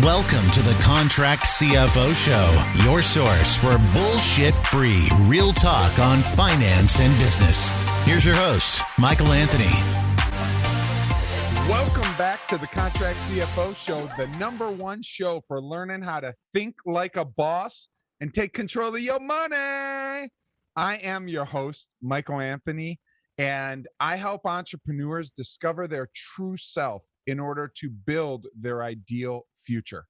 Welcome to the Contract CFO Show, your source for bullshit-free, real talk on finance and business. Here's your host, Michael Anthony. Welcome back to the Contract CFO Show, the #1 show for learning how to think like a boss and take control of your money. I am your host, Michael Anthony, and I help entrepreneurs discover their true self in order to build their ideal future.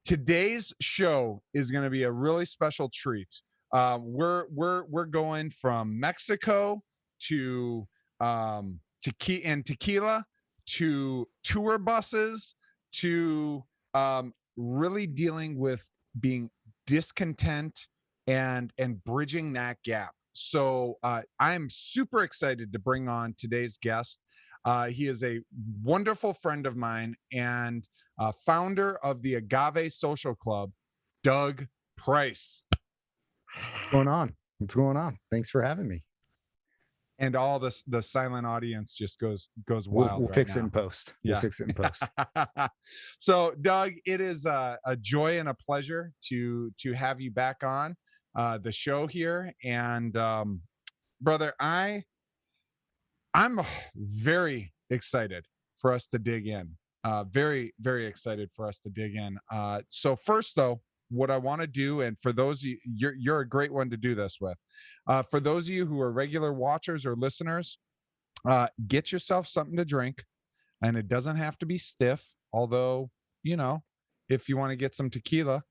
Today's show is going to be a really special treat. We're going from Mexico to Tequila to tour buses to really dealing with being discontent and bridging that gap. So I'm super excited to bring on today's guest. He is a wonderful friend of mine and founder of the Agave Social Club, Doug Price. What's going on? What's going on? Thanks for having me. And all the silent audience just goes wild. We'll fix it in post. Yeah. We'll fix it in post. So, Doug, it is a joy and a pleasure to have you back on the show here. And brother, I'm very excited for us to dig in. Very, very excited for us to dig in. So first, though, what I want to do, and for those of you, you're a great one to do this with. For those of you who are regular watchers or listeners, get yourself something to drink, and it doesn't have to be stiff. Although, if you want to get some tequila,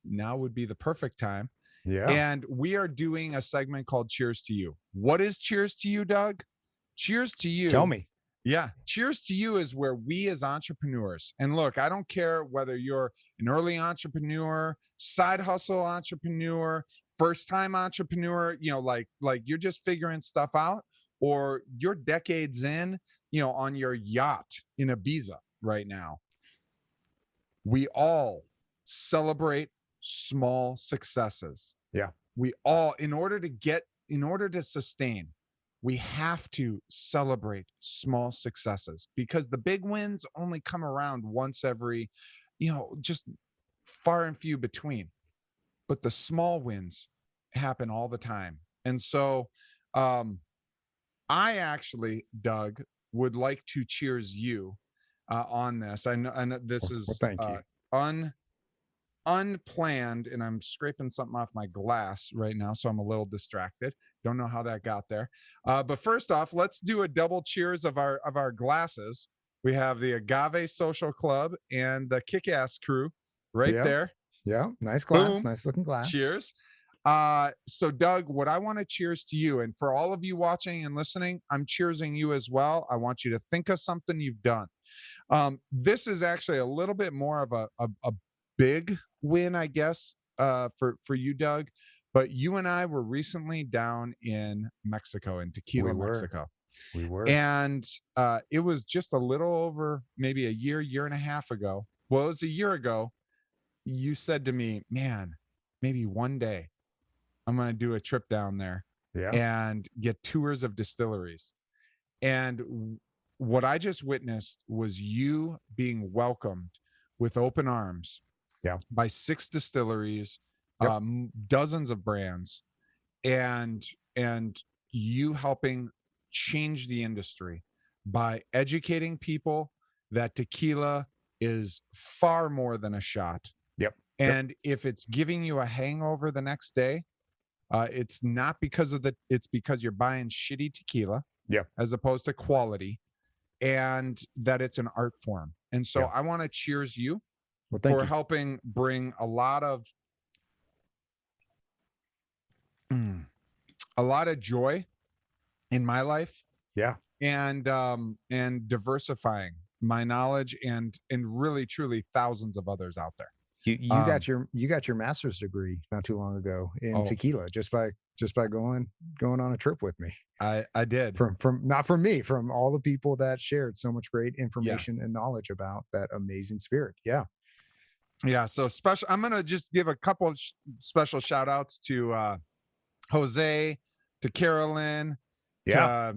now would be the perfect time. Yeah. And we are doing a segment called Cheers to You. What is Cheers to You, Doug? Cheers to You. Tell me. Yeah. Cheers to You is where we as entrepreneurs, and look, I don't care whether you're an early entrepreneur, side hustle entrepreneur, first time entrepreneur, like you're just figuring stuff out, or you're decades in, on your yacht in Ibiza right now. We all celebrate small successes. Yeah. We all, in order to sustain, we have to celebrate small successes, because the big wins only come around once every, just far and few between. But the small wins happen all the time. And so I actually, Doug, would like to cheers you on this. I know this is thank you. Unplanned, and I'm scraping something off my glass right now, so I'm a little distracted. Don't know how that got there. But first off, let's do a double cheers of our glasses. We have the Agave Social Club and the Kick-Ass crew right there. Yeah, nice glass. Boom. Nice looking glass. Cheers. So Doug, what I want to cheers to you, and for all of you watching and listening, I'm cheersing you as well. I want you to think of something you've done. This is actually a little bit more of a big win, I guess, for you, Doug. But you and I were recently down in Mexico, in Tequila, Mexico. We were. And it was just a little over maybe a year and a half ago. Well, it was a year ago. You said to me, man, maybe one day I'm going to do a trip down there and get tours of distilleries. And what I just witnessed was you being welcomed with open arms by 6 distilleries, dozens of brands, and you helping change the industry by educating people that tequila is far more than a shot. And if it's giving you a hangover the next day, it's not because it's because you're buying shitty tequila as opposed to quality, and that it's an art form. And so I want to cheers you for helping bring a lot of joy in my life. And diversifying my knowledge and really truly thousands of others out there. You got your master's degree not too long ago in tequila just by going on a trip with me. I did. From not from me, from all the people that shared so much great information and knowledge about that amazing spirit. Yeah. So special. I'm gonna just give a couple special shout outs to Jose, to Carolyn, to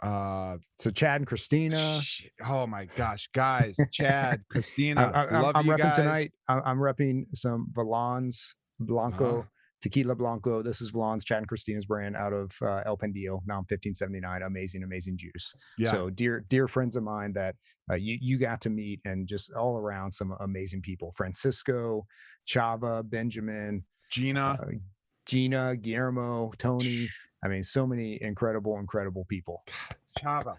So Chad and Christina. Oh my gosh, guys, Chad, Christina, love I'm you repping guys tonight. I'm repping some Valon's Blanco, Tequila Blanco. This is Valon's, Chad and Christina's brand out of El Pendillo. Now I'm 1579. Amazing juice. Yeah. So dear friends of mine that you got to meet, and just all around some amazing people. Francisco, Chava, Benjamin, Gina, Guillermo, Tony. I mean, so many incredible people. Chava.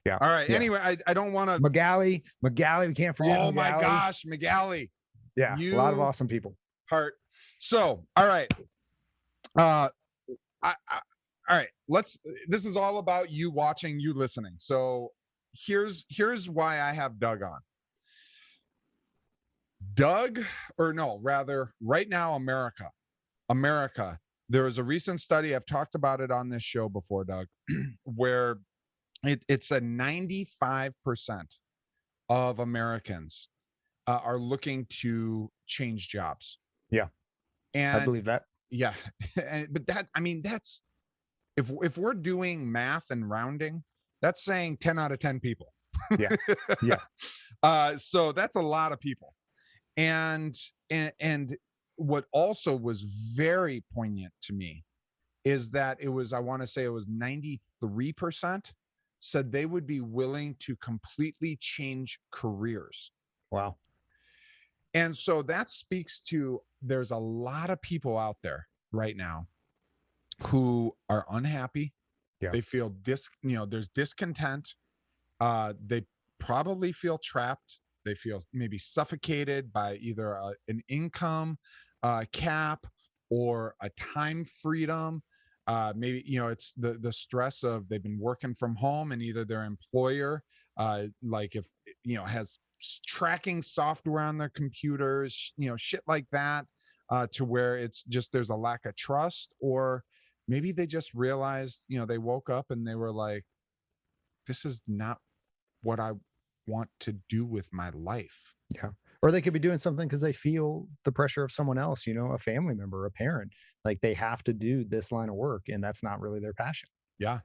Yeah. All right. Yeah. Anyway, I don't want to. Magali, we can't forget. Oh Magali. my gosh, Magali. Yeah, a lot of awesome people. Heart. So, all right. All right. This is all about you watching, you listening. So here's why I have Doug on. Right now, America. There was a recent study, I've talked about it on this show before, Doug, where it's a 95% of Americans are looking to change jobs. Yeah. And I believe that. Yeah. But that's, if we're doing math and rounding, that's saying 10 out of 10 people. Yeah. Yeah. So that's a lot of people. And what also was very poignant to me is that I want to say it was 93% said they would be willing to completely change careers. Wow. And so that speaks to, there's a lot of people out there right now who are unhappy. Yeah. They feel there's discontent. They probably feel trapped. They feel maybe suffocated by either an income cap or a time freedom. Maybe, it's the stress of they've been working from home, and either their employer, has tracking software on their computers, shit like that, to where it's just, there's a lack of trust, or maybe they just realized, they woke up and they were like, this is not what I want to do with my life. Yeah. Or they could be doing something because they feel the pressure of someone else, a family member, a parent, like they have to do this line of work, and that's not really their passion. Yeah.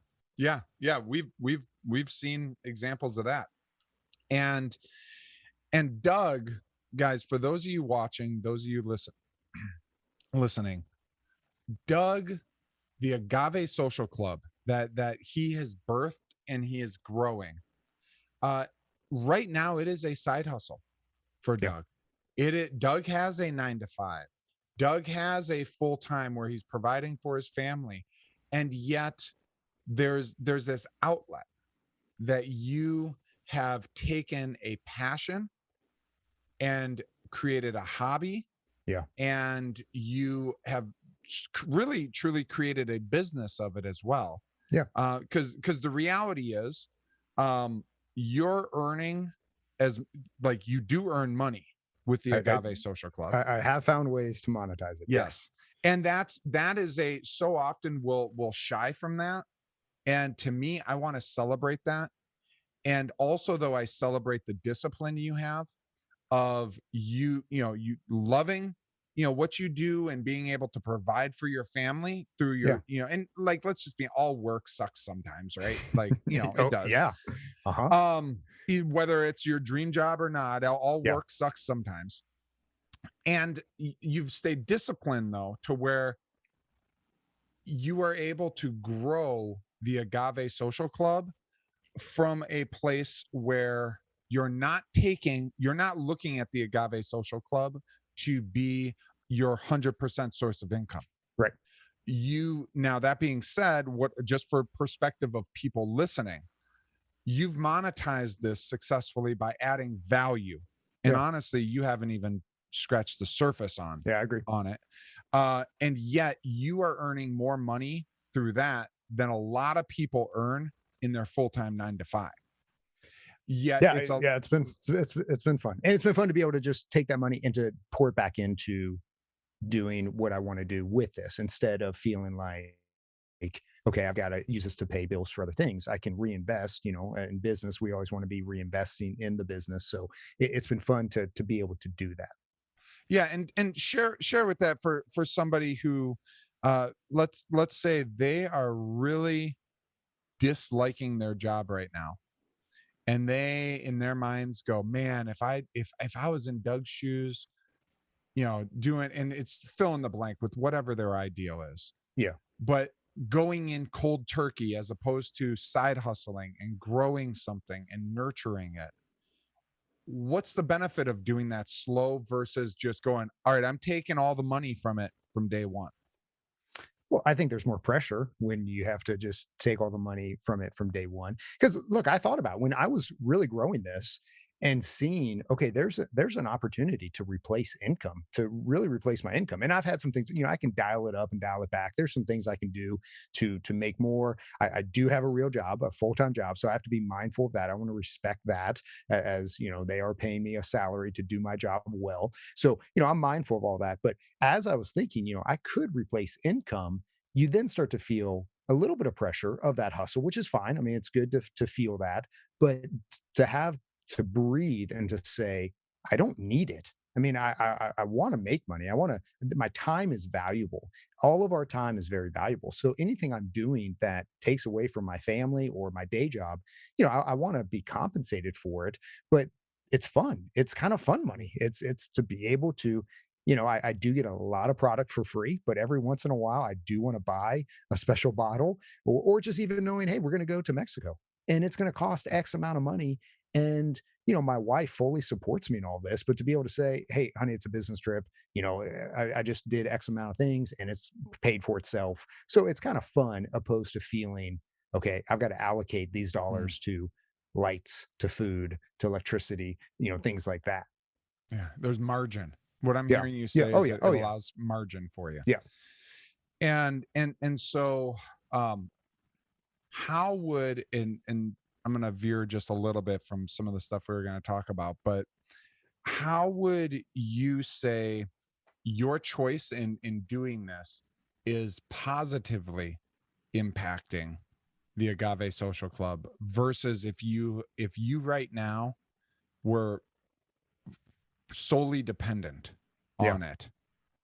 We've seen examples of that. And Doug, guys, for those of you watching, those of you listening, Doug, the Agave Social Club that he has birthed and he is growing. Right now, it is a side hustle for Doug. Doug has a 9-to-5. Doug has a full-time where he's providing for his family, and yet there's this outlet that you have taken a passion and created a hobby. Yeah. And you have really truly created a business of it as well. Yeah. Because the reality is, you're earning you do earn money with the Agave Social Club. I have found ways to monetize it. Yes. And that is so often we'll shy from that. And to me, I want to celebrate that. And also, though, I celebrate the discipline you have of you loving, what you do, and being able to provide for your family through your, and let's just be, all work sucks sometimes, right? It does. Yeah. Uh-huh. Whether it's your dream job or not, all work sucks sometimes. And you've stayed disciplined, though, to where you are able to grow the Agave Social Club from a place where you're not looking at the Agave Social Club to be your 100% source of income. Right. Now, that being said, just for perspective of people listening, you've monetized this successfully by adding value. And honestly, you haven't even scratched the surface on. Yeah, I agree. On it. And yet you are earning more money through that than a lot of people earn in their full-time 9-to-5. Yet it's been fun. And it's been fun to be able to just take that money and to pour it back into doing what I want to do with this, instead of feeling like, okay, I've got to use this to pay bills for other things. I can reinvest, in business. We always want to be reinvesting in the business. So it's been fun to be able to do that. Yeah. And share with that for somebody who, let's say they are really disliking their job right now. And they, in their minds, go, man, if I was in Doug's shoes, doing, and it's fill in the blank with whatever their ideal is. Yeah. But going in cold turkey as opposed to side hustling and growing something and nurturing it. What's the benefit of doing that slow versus just going, all right, I'm taking all the money from it from day one? Well, I think there's more pressure when you have to just take all the money from it from day one. Because look, I thought about when I was really growing this and seeing, okay, there's an opportunity to replace income, to really replace my income. And I've had some things, I can dial it up and dial it back. There's some things I can do to make more. I do have a real job, a full-time job, so I have to be mindful of that. I want to respect that, as they are paying me a salary to do my job well. So I'm mindful of all that. But as I was thinking, I could replace income. You then start to feel a little bit of pressure of that hustle, which is fine. I mean, it's good to feel that, but to breathe and to say, I don't need it. I mean, I want to make money. My time is valuable. All of our time is very valuable. So anything I'm doing that takes away from my family or my day job, I want to be compensated for it, but it's fun. It's kind of fun money. It's to be able to, I do get a lot of product for free, but every once in a while, I do want to buy a special bottle, or just even knowing, hey, we're going to go to Mexico and it's going to cost X amount of money. And, my wife fully supports me in all this, but to be able to say, hey, honey, it's a business trip. I just did X amount of things and it's paid for itself. So it's kind of fun opposed to feeling, okay, I've got to allocate these dollars to lights, to food, to electricity, things like that. Yeah. There's margin. What I'm Yeah. hearing you Yeah. say Oh, is yeah. it Oh, yeah. allows margin for you. Yeah. And so how would, and I'm going to veer just a little bit from some of the stuff we were going to talk about, but how would you say your choice in doing this is positively impacting the Agave Social Club versus if you right now were solely dependent Yeah. on it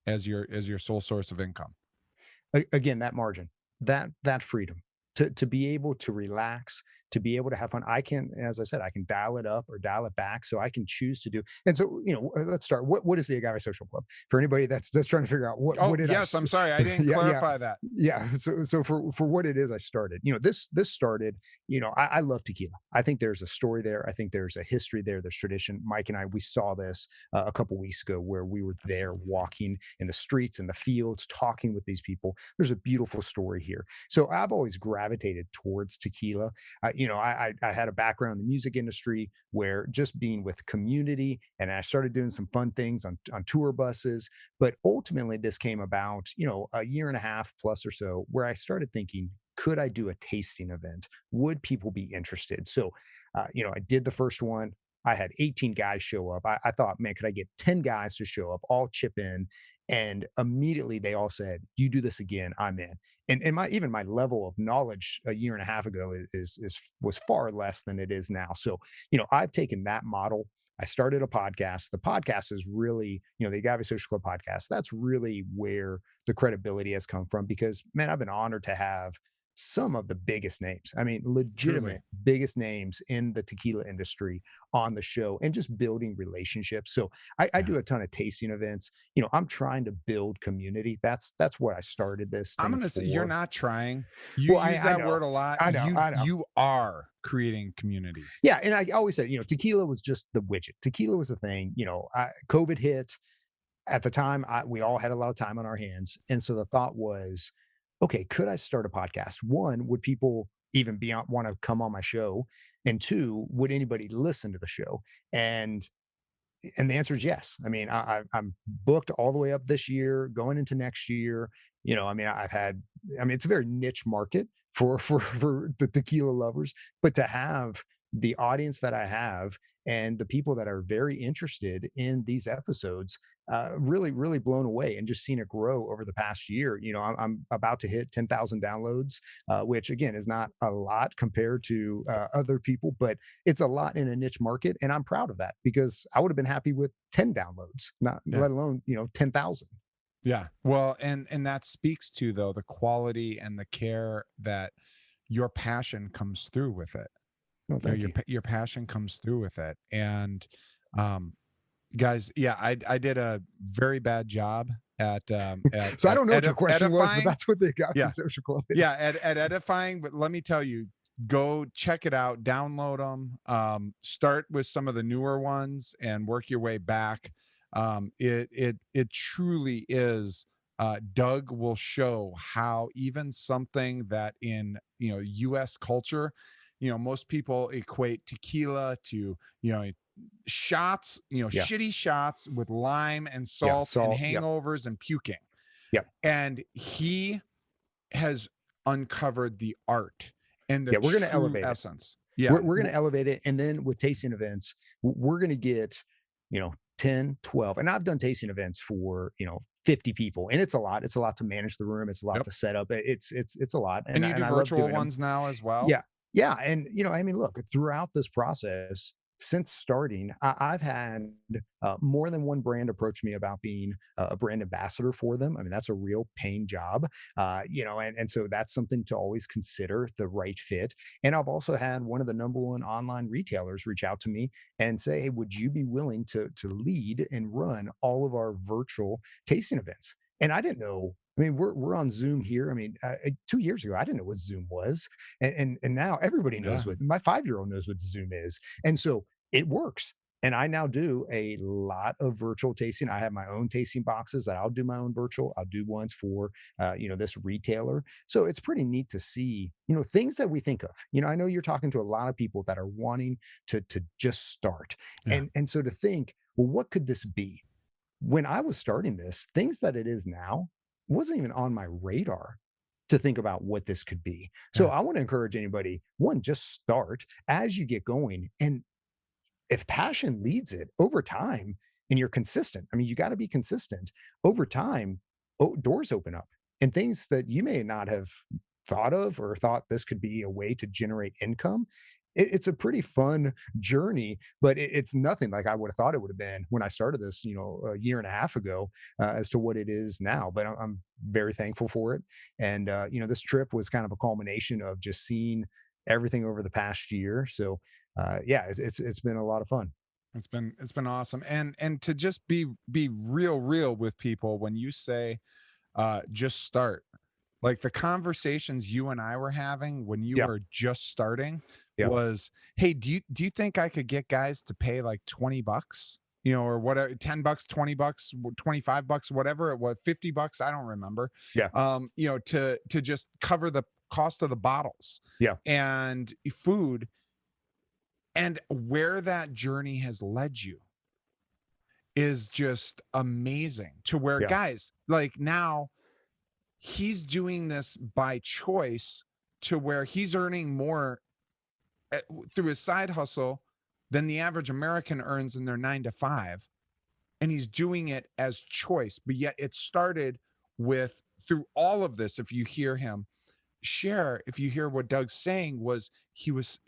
as your sole source of income? Again, that margin, that freedom to be able to relax, to be able to have fun. I can, as I said, I can dial it up or dial it back, so I can choose to do. And so, let's start. What is the Agave Social Club for anybody that's trying to figure out what did yes, I'm sorry, I didn't clarify that. Yeah. So for what it is, I started. This started. I love tequila. I think there's a story there. I think there's a history there. There's tradition. Mike and I, we saw this a couple weeks ago where we were there walking in the streets and the fields, talking with these people. There's a beautiful story here. So I've always gravitated towards tequila. I had a background in the music industry where just being with community, and I started doing some fun things on tour buses. But ultimately, this came about, a year and a half plus or so, where I started thinking, could I do a tasting event? Would people be interested? So, I did the first one. I had 18 guys show up. I thought, man, could I get 10 guys to show up, all chip in? And immediately they all said, you do this again, I'm in. And my level of knowledge a year and a half ago was far less than it is now. So, I've taken that model. I started a podcast. The podcast is really, the Agave Social Club podcast. That's really where the credibility has come from, because, man, I've been honored to have some of the biggest names. I mean, legitimate Truly. biggest names in the tequila industry on the show, and just building relationships. So I do a ton of tasting events. I'm trying to build community. That's what I started this thing I'm going to say you're for. not trying. You Well, use I that know. word a lot. I know. You are creating community. Yeah, and I always said, tequila was just the widget. Tequila was the thing. COVID hit at the time. We all had a lot of time on our hands, and so the thought was, okay, could I start a podcast? One, would people even want to come on my show? And two, would anybody listen to the show? And the answer is yes. I mean, I'm booked all the way up this year, going into next year. I mean, it's a very niche market for the tequila lovers, but to have the audience that I have and the people that are very interested in these episodes, really, really blown away, and just seen it grow over the past year. I'm about to hit 10,000 downloads, which again is not a lot compared to other people, but it's a lot in a niche market. And I'm proud of that, because I would have been happy with 10 downloads, let alone, 10,000. Yeah. Well, and that speaks to, though, the quality and the care that your passion comes through with it. No, thank you. Your passion comes through with it. And guys, yeah, I did a very bad job at So I don't know what your question was, but edifying. that's what the Agave Yeah. Social Club is. Yeah, at edifying. But let me tell you, go check it out, download them, start with some of the newer ones and work your way back. It truly is. Doug will show how even something that in U.S. culture, most people equate tequila to shots, Yeah. shitty shots with lime and Yeah, salt and yep. hangovers and puking. Yep. And he has uncovered the art and the Yeah, we're gonna true elevate it. essence. Yeah. We're going to elevate it. And then with tasting events, we're going to get, 10, 12. And I've done tasting events for, 50 people. And it's a lot. It's a lot to manage the room. It's a lot Yep. to set up. It's a lot. And you do I love virtual doing them. ones now as well? Yeah. Yeah. And, I mean, look, throughout this process, since starting, I've had more than one brand approach me about being a brand ambassador for them. I mean, that's a real paying job, and so that's something to always consider the right fit. And I've also had one of the number one online retailers reach out to me and say, hey, would you be willing to lead and run all of our virtual tasting events? And I didn't know. I mean, we're on Zoom here. I mean, 2 years ago, I didn't know what Zoom was, and now everybody knows what my 5-year-old knows what Zoom is, and so it works. And I now do a lot of virtual tasting. I have my own tasting boxes that I'll do my own virtual. I'll do ones for this retailer. So it's pretty neat to see things that we think of. I know you're talking to a lot of people that are wanting to just start, and so to think, well, what could this be? When I was starting this, things that it is now wasn't even on my radar to think about what this could be. So I want to encourage anybody, one, just start as you get going. And if passion leads it over time and you're consistent, I mean, you got to be consistent over time, doors open up and things that you may not have thought of or thought this could be a way to generate income. It's a pretty fun journey, but it's nothing like I would have thought it would have been when I started this, a year and a half ago, as to what it is now. But I'm very thankful for it. And, this trip was kind of a culmination of just seeing everything over the past year. So, it's been a lot of fun. It's been awesome. And to just be real with people when you say, just start. Like the conversations you and I were having when you were just starting was, hey, do you think I could get guys to pay like $20, or whatever, $10, $20, $25, whatever it was, $50, I don't remember. Yeah. To just cover the cost of the bottles. Yeah. And food, and where that journey has led you is just amazing, to where guys, like now he's doing this by choice, to where he's earning more through his side hustle than the average American earns in their 9 to 5. And he's doing it as choice. But yet it started with, through all of this, if you hear him share, if you hear what Doug's saying, was he was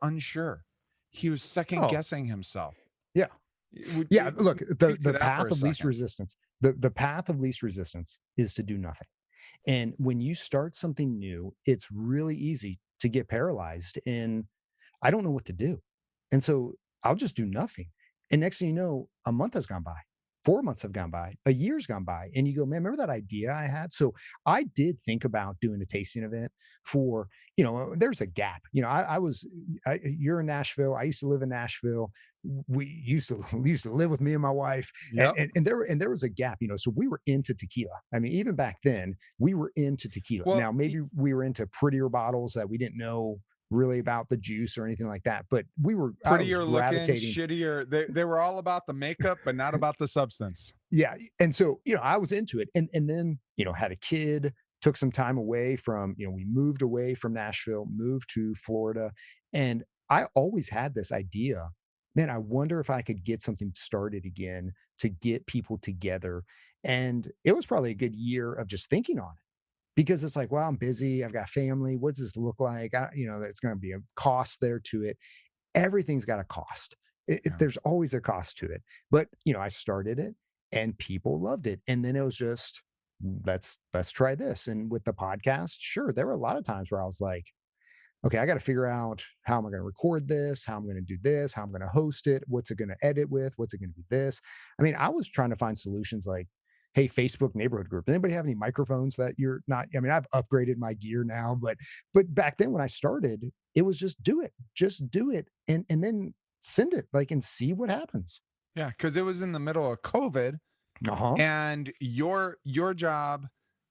unsure. He was second guessing himself. Yeah. Look, the path of least resistance, the path of least resistance is to do nothing. And when you start something new, it's really easy to get paralyzed in, I don't know what to do. And so I'll just do nothing. And next thing you know, a month has gone by, 4 months have gone by, a year's gone by. And you go, man, remember that idea I had? So I did think about doing a tasting event for, there's a gap. You're in Nashville. I used to live in Nashville. We used to live with me and my wife. And there was a gap, so we were into tequila. I mean, even back then we were into tequila. Well, now maybe we were into prettier bottles that we didn't know really about the juice or anything like that, but we were prettier looking, shittier. They were all about the makeup, but not about the substance. Yeah. And so, I was into it, and then, had a kid, took some time away from, we moved away from Nashville, moved to Florida. And I always had this idea, man, I wonder if I could get something started again to get people together. And it was probably a good year of just thinking on it. Because it's like, well, I'm busy. I've got family. What does this look like? It's going to be a cost there to it. Everything's got a cost. There's always a cost to it. But, I started it and people loved it. And then it was just, let's try this. And with the podcast, sure, there were a lot of times where I was like, okay, I got to figure out how am I going to record this, how I'm going to do this, how I'm going to host it, what's it going to edit with, what's it going to be this. I mean, I was trying to find solutions like, hey, Facebook neighborhood group. Anybody have any microphones that you're not? I mean, I've upgraded my gear now, but back then when I started, it was just do it, and then send it like and see what happens. Yeah, because it was in the middle of COVID, Uh-huh. and your job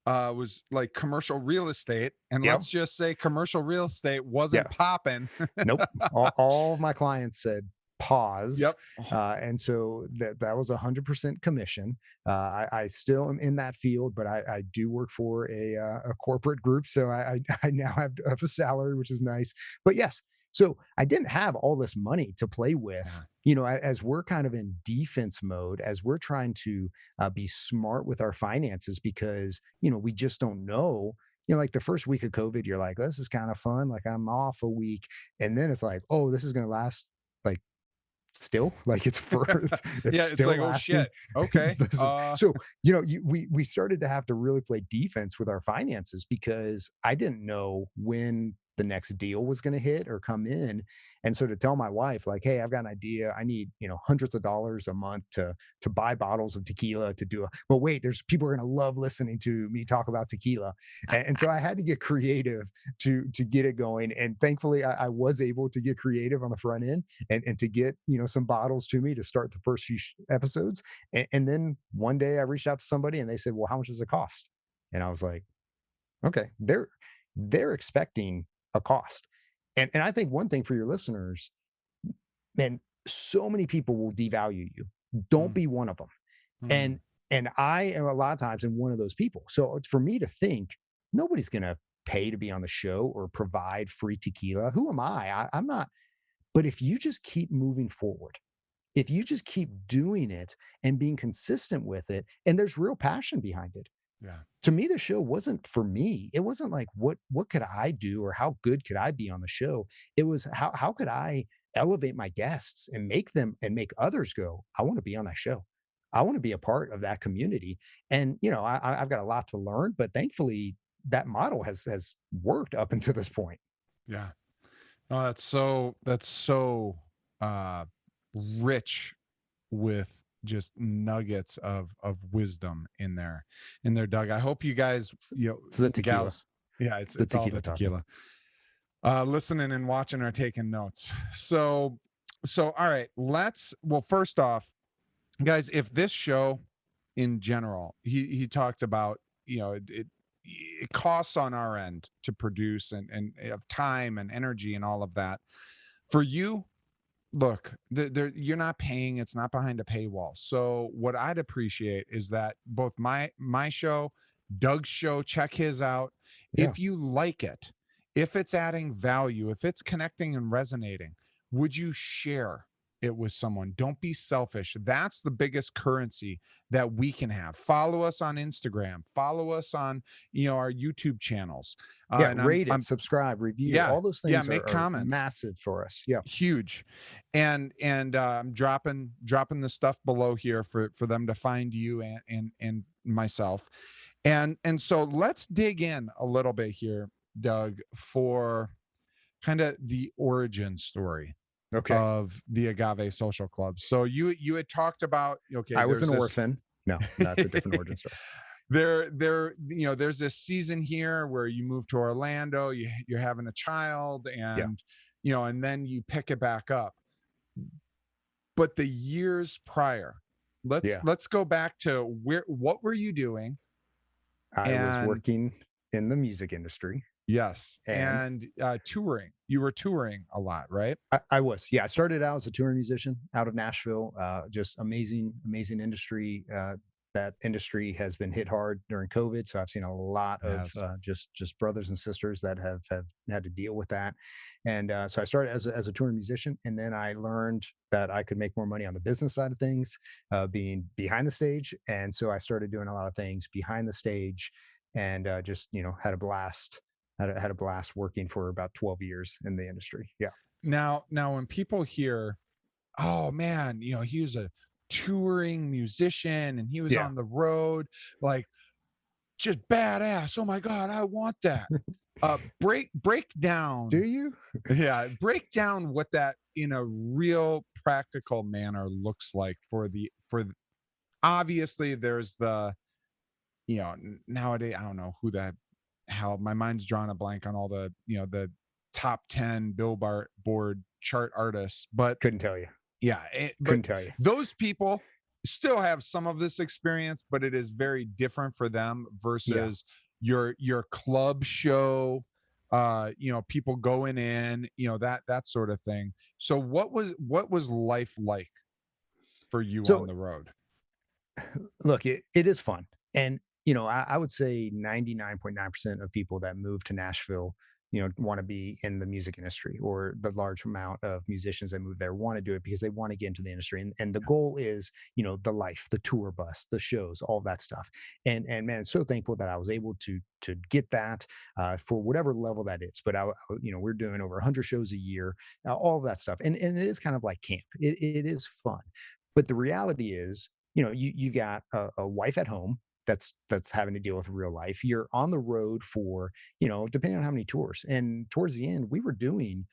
was like commercial real estate, and Yep. let's just say commercial real estate wasn't Yeah. popping. Nope. All of my clients said pause. Yep. And so that was 100% commission. I still am in that field, but I do work for a corporate group. So I now have a salary, which is nice. But yes, so I didn't have all this money to play with. Yeah. You know, as we're kind of in defense mode, as we're trying to be smart with our finances, because, you know, we just don't know. You know, like the first week of COVID, you're like, this is kind of fun. Like I'm off a week. And then it's like, oh, this is going to last like still like it's for it's Yeah, it's still like, oh lasting. shit. Okay. So you know, we started to have to really play defense with our finances because I didn't know when the next deal was going to hit or come in. And so to tell my wife, like, hey, I've got an idea, I need, you know, hundreds of dollars a month to buy bottles of tequila to do a, but wait, there's people are going to love listening to me talk about tequila. And so I had to get creative to get it going. And thankfully I was able to get creative on the front end and to get, you know, some bottles to me to start the first few episodes. And then one day I reached out to somebody and they said, well, how much does it cost? And I was like, okay, they're expecting a cost. And I think one thing for your listeners, man, so many people will devalue you. Don't be one of them. Mm. And I am a lot of times in one of those people. So it's for me to think nobody's going to pay to be on the show or provide free tequila. Who am I'm not. But if you just keep moving forward, if you just keep doing it and being consistent with it, and there's real passion behind it. Yeah. To me, the show wasn't for me. It wasn't like what could I do or how good could I be on the show? It was how could I elevate my guests and make them and make others go, I want to be on that show. I want to be a part of that community. And you know, I've got a lot to learn, but thankfully that model has worked up until this point. Yeah. Oh, that's so rich with just nuggets of wisdom in there, Doug. I hope you guys, you know, It's the tequila. gals, yeah, it's The all tequila the tequila. Listening and watching are taking notes. So all right, well, first off, guys, if this show in general, he talked about, you know, it costs on our end to produce and of time and energy and all of that. For you, look, you're not paying, it's not behind a paywall. So what I'd appreciate is that both my show, Doug's show, check his out. Yeah. If you like it, if it's adding value, if it's connecting and resonating, would you share it with someone? Don't be selfish. That's the biggest currency that we can have. Follow us on Instagram, follow us on, you know, our YouTube channels. Yeah, And rate it, I'm subscribe, review. yeah, All those things make are comments. massive for us. Yeah. Huge. And I'm dropping the stuff below here for them to find you and myself. And so let's dig in a little bit here, Doug, for kind of the origin story of the Agave Social Club. So you had talked about, okay, I was an orphan. No, that's a different origin story. There, you know, there's this season here where you move to Orlando, you're having a child, and you know, and then you pick it back up. But the years prior, let's go back to what were you doing? I was working in the music industry. Yes. And touring. You were touring a lot, right? I was. Yeah. I started out as a touring musician out of Nashville. Just amazing industry. That industry has been hit hard during COVID. So I've seen a lot of just brothers and sisters that have had to deal with that. And so I started as a touring musician. And then I learned that I could make more money on the business side of things, being behind the stage. And so I started doing a lot of things behind the stage and just, you know, had a blast working for about 12 years in the industry. Yeah. Now when people hear, oh man, you know, he was a touring musician and he was on the road, like just badass. Oh my God, I want that. Break down. Do you? Yeah, break down what that in a real practical manner looks like obviously there's the, nowadays I don't know who the hell, my mind's drawn a blank on all the, the top 10 Billboard board chart artists, but Couldn't tell you. yeah, but Couldn't tell you. those people still have some of this experience, but it is very different for them versus your club show, people going in, that sort of thing. So what was life like for you So on the road? look, it is fun. And, I would say 99.9% of people that move to Nashville, want to be in the music industry, or the large amount of musicians that move there want to do it because they want to get into the industry. And the goal is, the life, the tour bus, the shows, all that stuff. And man, so thankful that I was able to get that for whatever level that is. But we're doing over 100 shows a year, all of that stuff. And it is kind of like camp. It is fun. But the reality is, you got a wife at home that's having to deal with real life. You're on the road for, depending on how many tours. And towards the end, we were doing,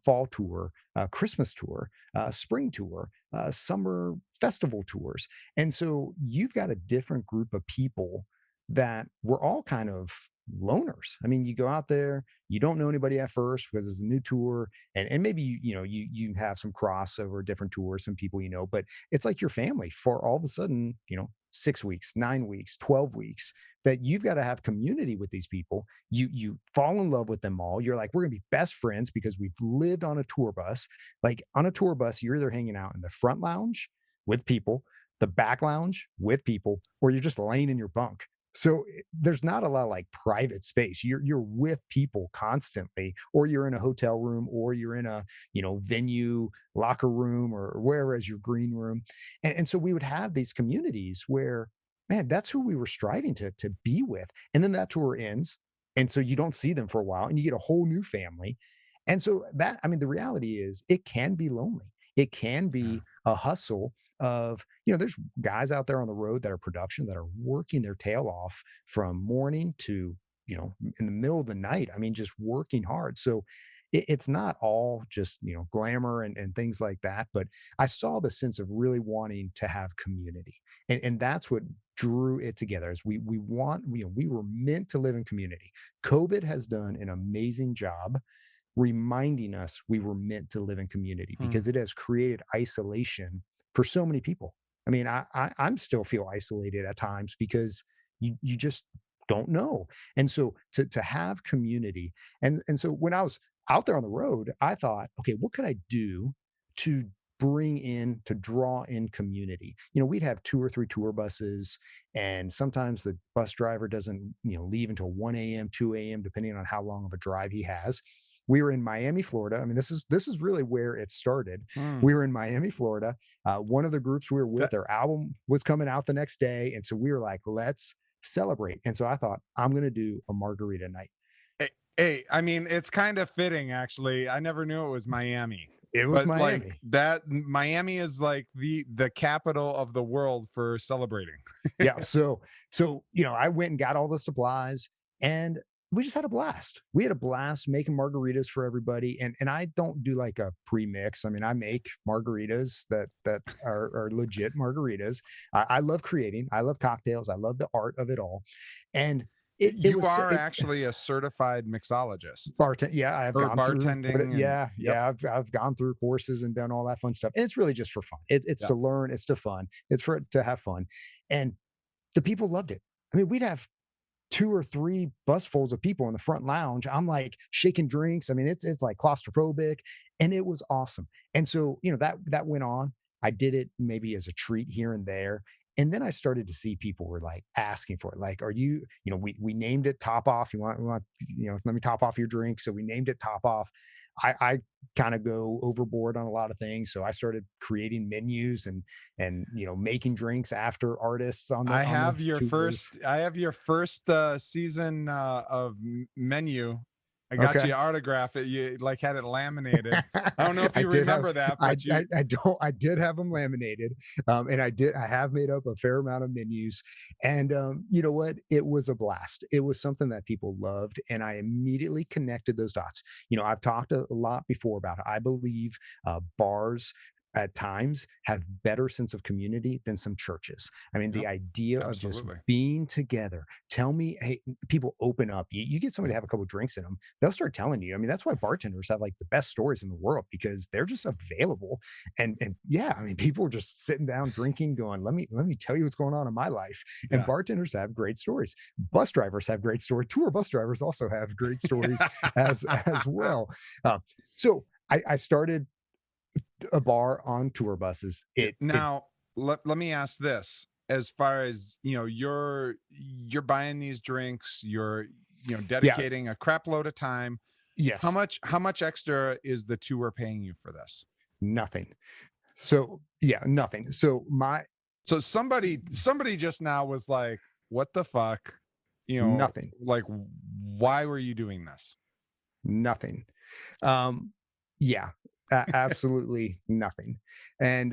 fall tour, Christmas tour, spring tour, summer festival tours. And so you've got a different group of people that we're all kind of loners. I mean, you go out there, you don't know anybody at first because it's a new tour, and maybe you have some crossover, different tours, some people but it's like your family for all of a sudden, 6 weeks, 9 weeks, 12 weeks, that you've got to have community with these people. You fall in love with them all. You're like, we're gonna be best friends because we've lived on a tour bus. Like on a tour bus, you're either hanging out in the front lounge with people, the back lounge with people, or you're just laying in your bunk. So there's not a lot of like private space. You're with people constantly, or you're in a hotel room, or you're in a venue locker room, or wherever is your green room. And so we would have these communities where, man, that's who we were striving to be with. And then that tour ends, and so you don't see them for a while, and you get a whole new family. And so the reality is, it can be lonely. It can be a hustle of, there's guys out there on the road that are production that are working their tail off from morning to, in the middle of the night. I mean, just working hard. So it's not all just, glamour and things like that. But I saw the sense of really wanting to have community. And that's what drew it together, is we were meant to live in community. COVID has done an amazing job reminding us we were meant to live in community, because it has created isolation for so many people. I mean, I'm still feel isolated at times because you just don't know. And so to have community, and so when I was out there on the road, I thought, okay, what could I do to draw in community? We'd have 2 or 3 tour buses, and sometimes the bus driver doesn't, leave until 1 a.m., 2 a.m., depending on how long of a drive he has. We were in Miami, Florida. I mean, this is really where it started. We were in Miami, Florida. One of the groups we were with, their album was coming out the next day. And so we were like, let's celebrate. And so I thought, I'm going to do a margarita night. Hey, I mean, it's kind of fitting, actually. I never knew it was Miami. It was But Miami. like that, Miami is like the capital of the world for celebrating. Yeah. So, I went and got all the supplies, and we just had a blast. We had a blast making margaritas for everybody. And I don't do like a pre-mix. I mean, I make margaritas that are legit margaritas. I love creating. I love cocktails. I love the art of it all. And you are actually a certified mixologist. Yeah, I've gone bartending. Through. I've gone through courses and done all that fun stuff. And it's really just for fun. It's to learn. It's to fun. It's to have fun. And the people loved it. I mean, we'd have 2 or 3 busfuls of people in the front lounge. I'm like shaking drinks. I mean, it's like claustrophobic, and it was awesome. And so, that went on. I did it maybe as a treat here and there. And then I started to see people were like asking for it. Like, are you, we named it Top Off. We want, let me top off your drink. So we named it Top Off. I kind of go overboard on a lot of things. So I started creating menus and making drinks after artists on the I have your first season of menu I got Okay. you autograph it. You like had it laminated. I don't know if I you did remember have, that, but I don't, I did have them laminated. And I have made up a fair amount of menus. And you know what? It was a blast. It was something that people loved. And I immediately connected those dots. I've talked a lot before about it. I believe bars at times have better sense of community than some churches. I mean, the Yep, idea of just absolutely. being together. Tell me, hey, people open up. You get somebody to have a couple of drinks in them, they'll start telling you. I mean, that's why bartenders have like the best stories in the world, because they're just available. And yeah, I mean, people are just sitting down drinking, going, let me tell you what's going on in my life. And Yeah. bartenders have great stories. Bus drivers have great stories. Tour bus drivers also have great stories as well. So I started a bar on tour buses. Now, let me ask this: as far as you're buying these drinks, you're Yeah, dedicating a crap load of time. How yes, much extra is the tour paying you for this? nothing. So yeah, nothing. So somebody just now was like, "What the fuck?" Nothing, Like, why were you doing this? nothing. Yeah, absolutely nothing. And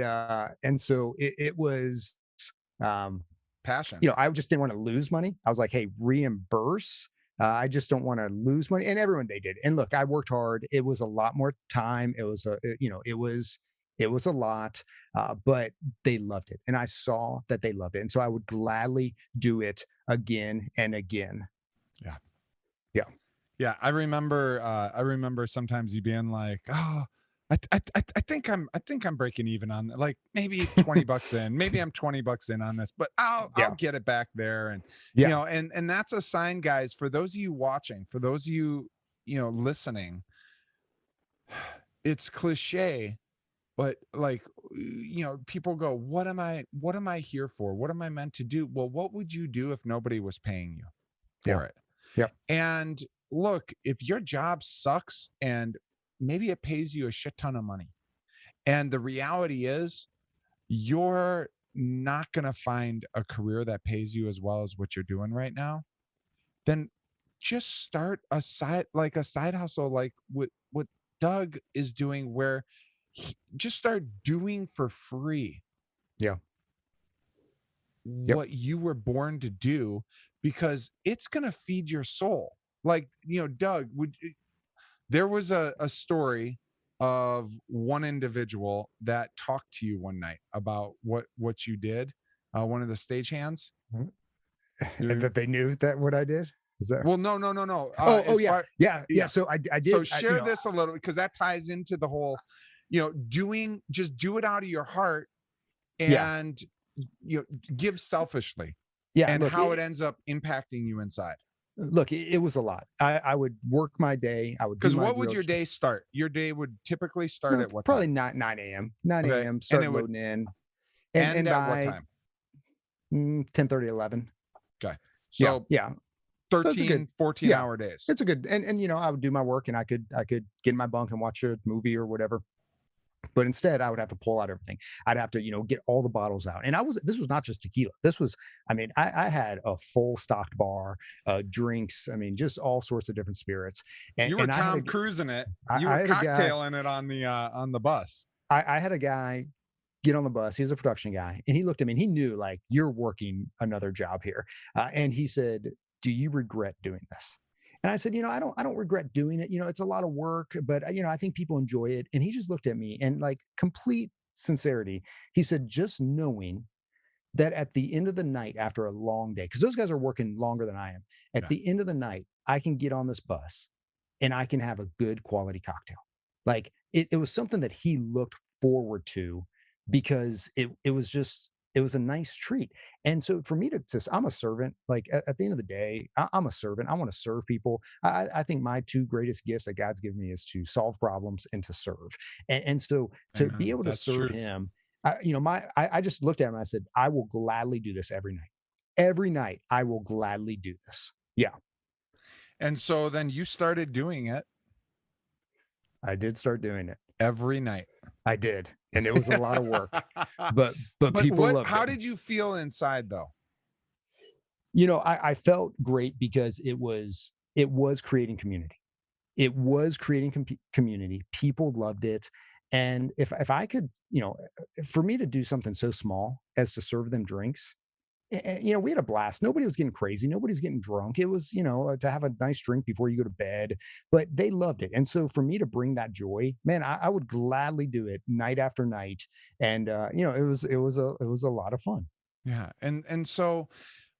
so it was, um, Passion. I just didn't want to lose money. I was like, hey, reimburse. I just don't want to lose money. And everyone, they did. And look, I worked hard. It was a lot more time. It was it was a lot, but they loved it. And I saw that they loved it. And so I would gladly do it again and again. Yeah. Yeah. Yeah, I remember sometimes you being like, "Oh, I think I'm breaking even on like maybe $20 in. Maybe I'm $20 in on this, but I'll Yeah. get it back there." And Yeah. and that's a sign, guys, for those of you watching, for those of you, listening. It's cliche, but like, people go, what am I here for? What am I meant to do? Well, what would you do if nobody was paying you Yeah. for it? Yeah. And look, if your job sucks and maybe it pays you a shit ton of money, and the reality is you're not going to find a career that pays you as well as what you're doing right now, then just start a side hustle, like what Doug is doing, where just start doing for free Yeah. Yep. what you were born to do, because it's going to feed your soul. Like, Doug, there was a story of one individual that talked to you one night about what you did, one of the stagehands. And that they knew that what I did. Is that? Well, no. Oh yeah. Yeah. So I did. So share this a little, because that ties into the whole, just do it out of your heart, Yeah. and give selfishly, Yeah. and Look, how it ends up impacting you inside. it was a lot. I would work my day. I would do Because my what would grill your ch- day start? Your day would typically start no, at what probably time? not 9 a.m. 9 Okay, a.m. and Start it would loading in, end and at what by time? 10:30, 11. Okay, Yeah. so Yeah. So it's a 13, good. 14 Yeah. hour days. It's a good. And I would do my work, and I could get in my bunk and watch a movie or whatever. But instead, I would have to pull out everything. I'd have to, get all the bottles out. And this was not just tequila. This was, I mean, I had a full stocked bar, drinks. I mean, just all sorts of different spirits. You were And I had Tom Cruising it. You I were had a guy. cocktailing it on the bus. I had a guy get on the bus. He was a production guy, and he looked at me and he knew, like, you're working another job here. And he said, "Do you regret doing this?" And I said, I don't regret doing it. It's a lot of work, but I think people enjoy it. And he just looked at me and, like, complete sincerity, he said, just knowing that at the end of the night, after a long day, because those guys are working longer than I am, at Yeah. the end of the night, I can get on this bus and I can have a good quality cocktail. Like, it was something that he looked forward to, because it was a nice treat. And so for me I'm a servant. Like, at the end of the day, I'm a servant. I want to serve people. I think my two greatest gifts that God's given me is to solve problems and to serve. And so to be Amen. able to That's serve truth. him, I just looked at him and I said, I will gladly do this every night. Every night, I will gladly do this. Yeah. And so then you started doing it I did start doing it. every night. I did. And it was a lot of work, but people loved how it. did you feel inside though? I felt great because it was creating community. it was creating community. People loved it. And if I could, for me to do something so small as to serve them drinks, we had a blast. Nobody was getting crazy. Nobody was getting drunk. It was, to have a nice drink before you go to bed, but they loved it. And so for me to bring that joy, man, I would gladly do it night after night. And, it was a lot of fun. Yeah. And so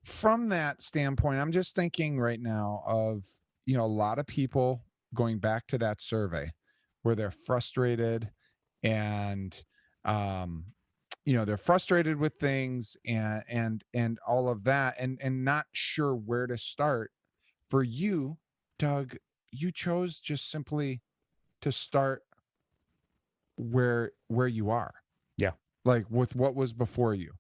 from that standpoint, I'm just thinking right now of, a lot of people going back to that survey where they're frustrated and, they're frustrated with things and all of that and not sure where to start. For you, Doug, you chose just simply to start where you are. Yeah. Like with what was before you.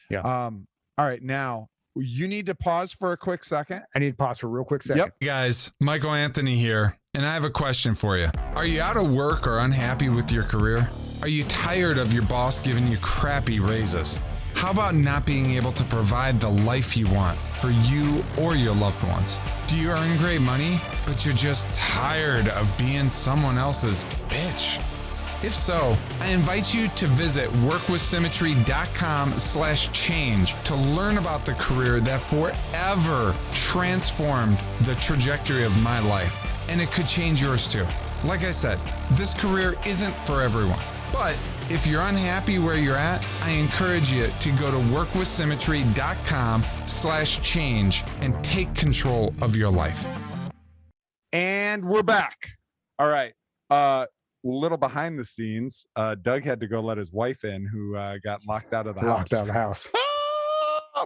Yeah. All right, now you need to pause for a quick second. I need to pause for a real quick second. Yep. Hey guys, Michael Anthony here, and I have a question for you. Are you out of work or unhappy with your career? Are you tired of your boss giving you crappy raises? How about not being able to provide the life you want for you or your loved ones? Do you earn great money, but you're just tired of being someone else's bitch? If so, I invite you to visit workwithsymmetry.com/change to learn about the career that forever transformed the trajectory of my life. And it could change yours too. Like I said, this career isn't for everyone. But if you're unhappy where you're at, I encourage you to go to workwithsymmetry.com/change and take control of your life. And we're back. All right. Little behind the scenes, Doug had to go let his wife in who got locked out of the house. Locked out of the house.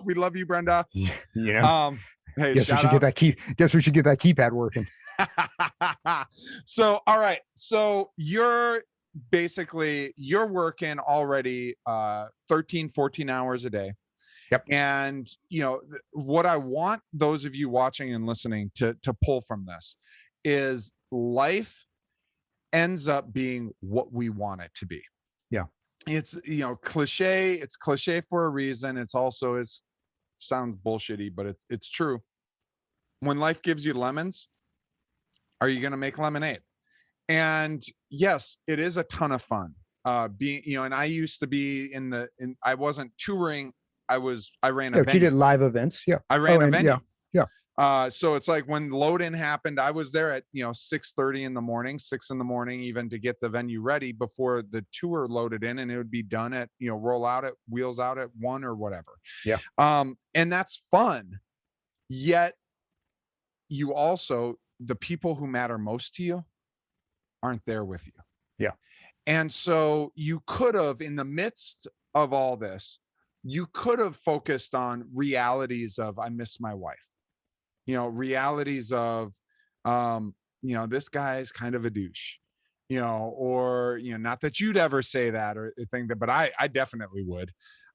We love you, Brenda. Hey, guess we should get that key. Guess we should get that keypad working. So, all right. So you're working already 13, 14 hours a day. Yep. And what I want those of you watching and listening to pull from this is life ends up being what we want it to be. Yeah. It's, cliche. It's cliche for a reason. It's also sounds bullshitty, but it's true. When life gives you lemons, are you going to make lemonade? And yes, it is a ton of fun. And I used to be I wasn't touring. I ran a venue. You did live events. Yeah. I ran a venue. Yeah. So it's like when load-in happened, I was there at 6:30 in the morning, 6 in the morning, even to get the venue ready before the tour loaded in, and it would be done at roll out at wheels out at 1 or whatever. Yeah. And that's fun. Yet you also, the people who matter most to you aren't there with you. Yeah. And so you could have, in the midst of all this, you could have focused on realities of, I miss my wife. Realities of, this guy's kind of a douche, or, not that you'd ever say that or think that, but I definitely would,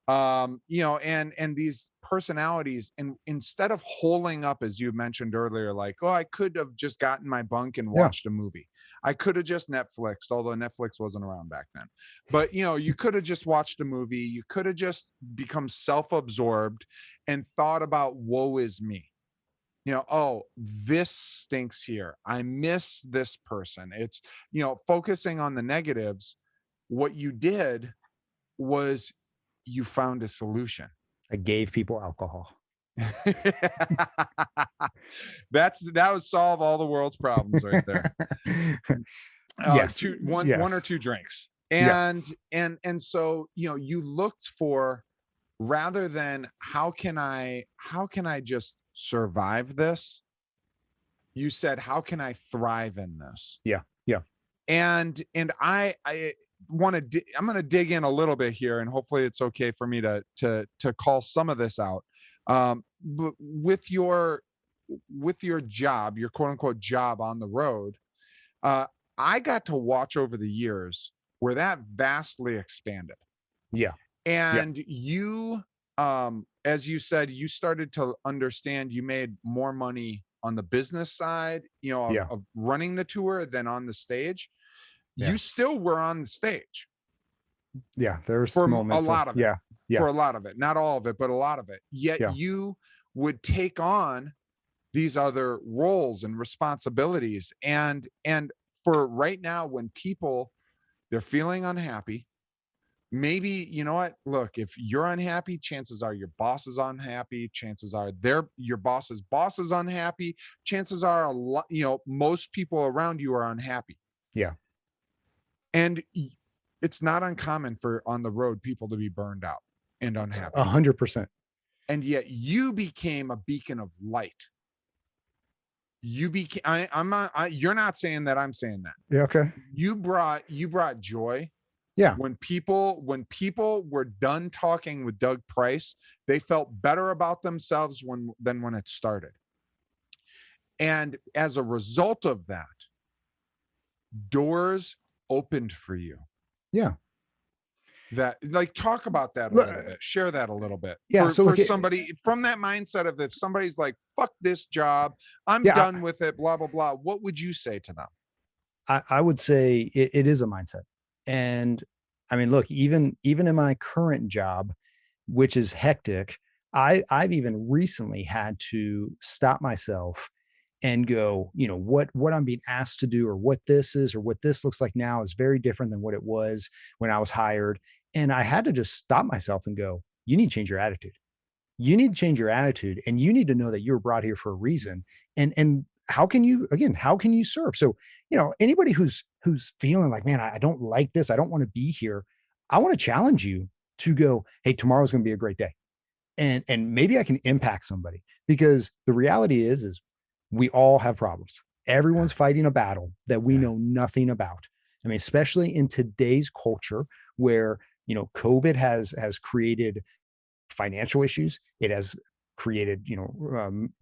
and these personalities, and instead of holding up, as you mentioned earlier, like, oh, I could have just gotten my bunk and watched a movie. I could have just Netflixed, although Netflix wasn't around back then. But, you could have just watched a movie. You could have just become self-absorbed and thought about woe is me. Oh, this stinks here. I miss this person. It's, focusing on the negatives. What you did was you found a solution. I gave people alcohol. That would solve all the world's problems right there. Yes. One or two drinks. And so, you looked for, rather than how can I just survive this, you said, how can I thrive in this? Yeah. And I'm going to dig in a little bit here, and hopefully it's okay for me to call some of this out. But with your job, your quote unquote job on the road, I got to watch over the years where that vastly expanded. Yeah. And you, as you said, you started to understand you made more money on the business side, of running the tour than on the stage. Yeah. You still were on the stage. Yeah. There's for moments. A lot of it. Yeah. For a lot of it, not all of it, but a lot of it. Yet you would take on these other roles and responsibilities. And for right now, when people, they're feeling unhappy, maybe, you know what, look, if you're unhappy, chances are your boss is unhappy, chances are your boss's boss is unhappy, chances are a lot, most people around you are unhappy. Yeah. And it's not uncommon for on the road people to be burned out and unhappy. 100%. And yet you became a beacon of light. You became, you're not saying that, I'm saying that. Yeah. Okay. You brought joy. Yeah. When people were done talking with Doug Price, they felt better about themselves than when it started. And as a result of that, doors opened for you. Yeah. That, like, talk about that a little bit, share that a little bit. Yeah. For somebody from that mindset of, if somebody's like, fuck this job, I'm done with it, blah, blah, blah, what would you say to them? I would say it is a mindset. And I mean, look, even in my current job, which is hectic, I've even recently had to stop myself and go, what I'm being asked to do, or what this is, or what this looks like now is very different than what it was when I was hired. And I had to just stop myself and go, you need to change your attitude. You need to change your attitude, and you need to know that you were brought here for a reason. And how can you serve? So, anybody who's feeling like, man, I don't like this, I don't want to be here, I want to challenge you to go, hey, tomorrow's going to be a great day. And maybe I can impact somebody, because the reality is we all have problems. Everyone's fighting a battle that we know nothing about. I mean, especially in today's culture where, COVID has created financial issues. It has created,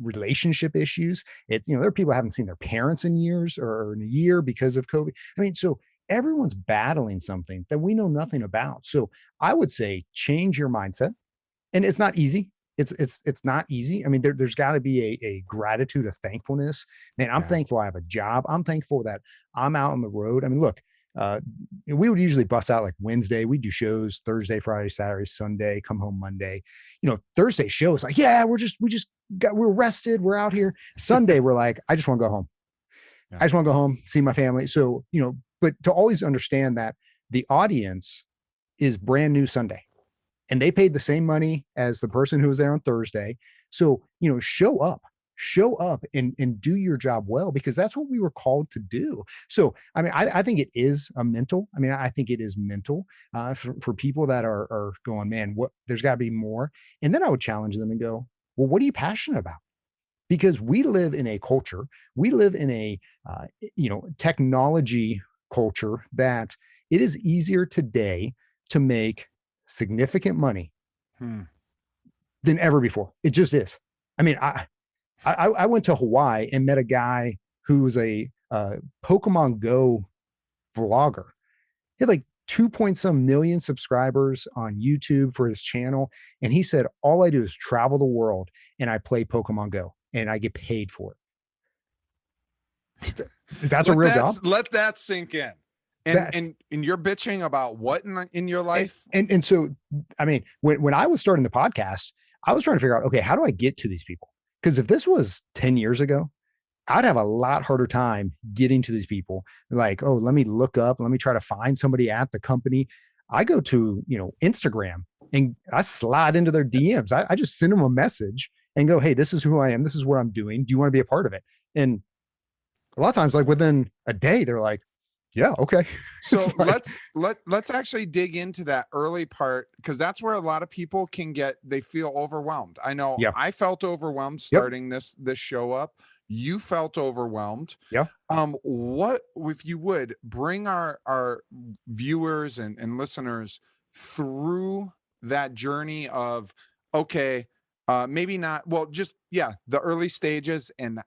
relationship issues. There are people who haven't seen their parents in years or in a year because of COVID. I mean, so everyone's battling something that we know nothing about. So I would say change your mindset. And it's not easy. It's not easy. I mean, there's got to be a gratitude, a thankfulness. Man, I'm thankful I have a job. I'm thankful that I'm out on the road. I mean, look, we would usually bust out like Wednesday. We do shows Thursday, Friday, Saturday, Sunday, come home Monday. Thursday shows like, yeah, we're rested. We're out here. Sunday, we're like, I just want to go home. I just want to go home, see my family. So, but to always understand that the audience is brand new Sunday, and they paid the same money as the person who was there on Thursday. So, show up and do your job well, because that's what we were called to do. So, I mean, I think it is I think it is mental for people that are going, man, there's gotta be more. And then I would challenge them and go, well, what are you passionate about? Because we live in a culture, we live in a, technology culture that it is easier today to make significant money than ever before. It just is. I mean, I went to Hawaii and met a guy who was a Pokemon Go vlogger. He had like 2 million subscribers on YouTube for his channel. And he said, all I do is travel the world and I play Pokemon Go and I get paid for it. That's a real job. Let that sink in. And you're bitching about what in your life? And so, I mean, when I was starting the podcast, I was trying to figure out, okay, how do I get to these people? Because if this was 10 years ago, I'd have a lot harder time getting to these people. Like, oh, let me look up, let me try to find somebody at the company. I go to, Instagram and I slide into their DMs. I just send them a message and go, hey, this is who I am. This is what I'm doing. Do you want to be a part of it? And a lot of times, like within a day, they're like, yeah, okay. So let's actually dig into that early part, because that's where a lot of people they feel overwhelmed. I know I felt overwhelmed starting this show up. You felt overwhelmed. Yeah. What, if you would, bring our viewers and listeners through that journey of, okay, maybe not, well, just the early stages and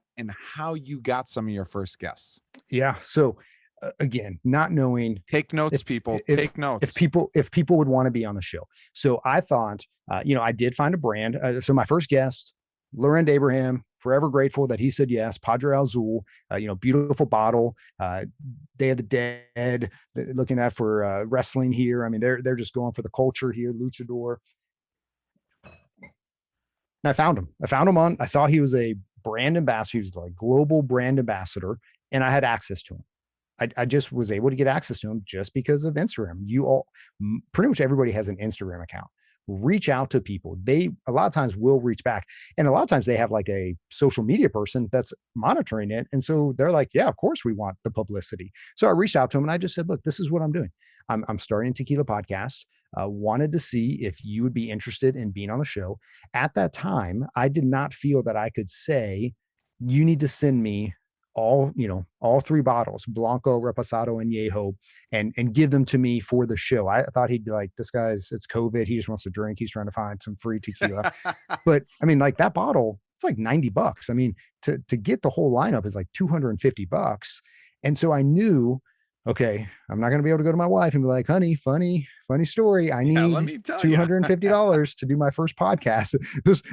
how you got some of your first guests. Yeah. So again, not knowing, take notes, take notes. If people would want to be on the show. So I thought, I did find a brand. So my first guest, Laurent Abraham, forever grateful that he said yes. Padre Azul, beautiful bottle. Day of the Dead, looking at for wrestling here. I mean, they're just going for the culture here, luchador. And I found him. I saw he was a brand ambassador. He was like global brand ambassador, and I had access to him. I just was able to get access to him just because of Instagram. Pretty much everybody has an Instagram account. Reach out to people. They a lot of times will reach back. And a lot of times they have like a social media person that's monitoring it. And so they're like, yeah, of course we want the publicity. So I reached out to him and I just said, look, this is what I'm doing. I'm starting a tequila podcast. Wanted to see if you would be interested in being on the show. At that time, I did not feel that I could say, you need to send me all 3 bottles, Blanco, Reposado, and Yeho, and give them to me for the show. I thought he'd be like, it's COVID. He just wants to drink. He's trying to find some free tequila. But I mean, like that bottle, it's like $90. I mean, to get the whole lineup is like $250. And so I knew, okay, I'm not going to be able to go to my wife and be like, honey, funny story. I need $250 to do my first podcast.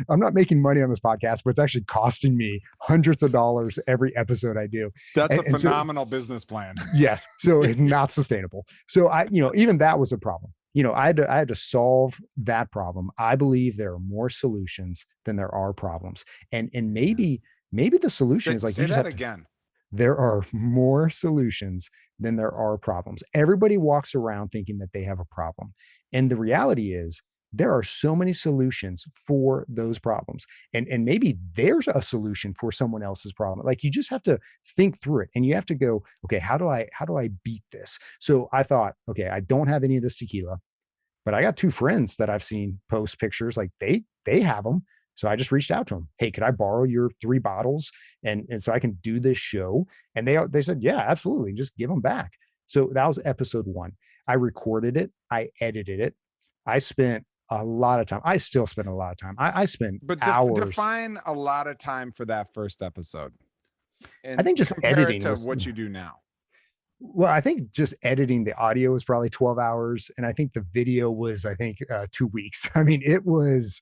I'm not making money on this podcast, but it's actually costing me hundreds of dollars every episode I do. That's a phenomenal business plan. Yes. So it's not sustainable. So even that was a problem. I had to solve that problem. I believe there are more solutions than there are problems. And maybe the solution is like, say that again. There are more solutions than there are problems. Everybody walks around thinking that they have a problem. And the reality is there are so many solutions for those problems. And maybe there's a solution for someone else's problem. Like you just have to think through it and you have to go, okay, how do I beat this? So I thought, okay, I don't have any of this tequila, but I got 2 friends that I've seen post pictures. Like they have them. So I just reached out to them. Hey, could I borrow your 3 bottles? And so I can do this show. And they said, yeah, absolutely. Just give them back. So that was episode 1. I recorded it. I edited it. I spent a lot of time. I still spend a lot of time. I spent hours. Define a lot of time for that first episode. And I think just editing to what you do now. Well, I think just editing the audio was probably 12 hours. And I think the video was, 2 weeks. I mean, it was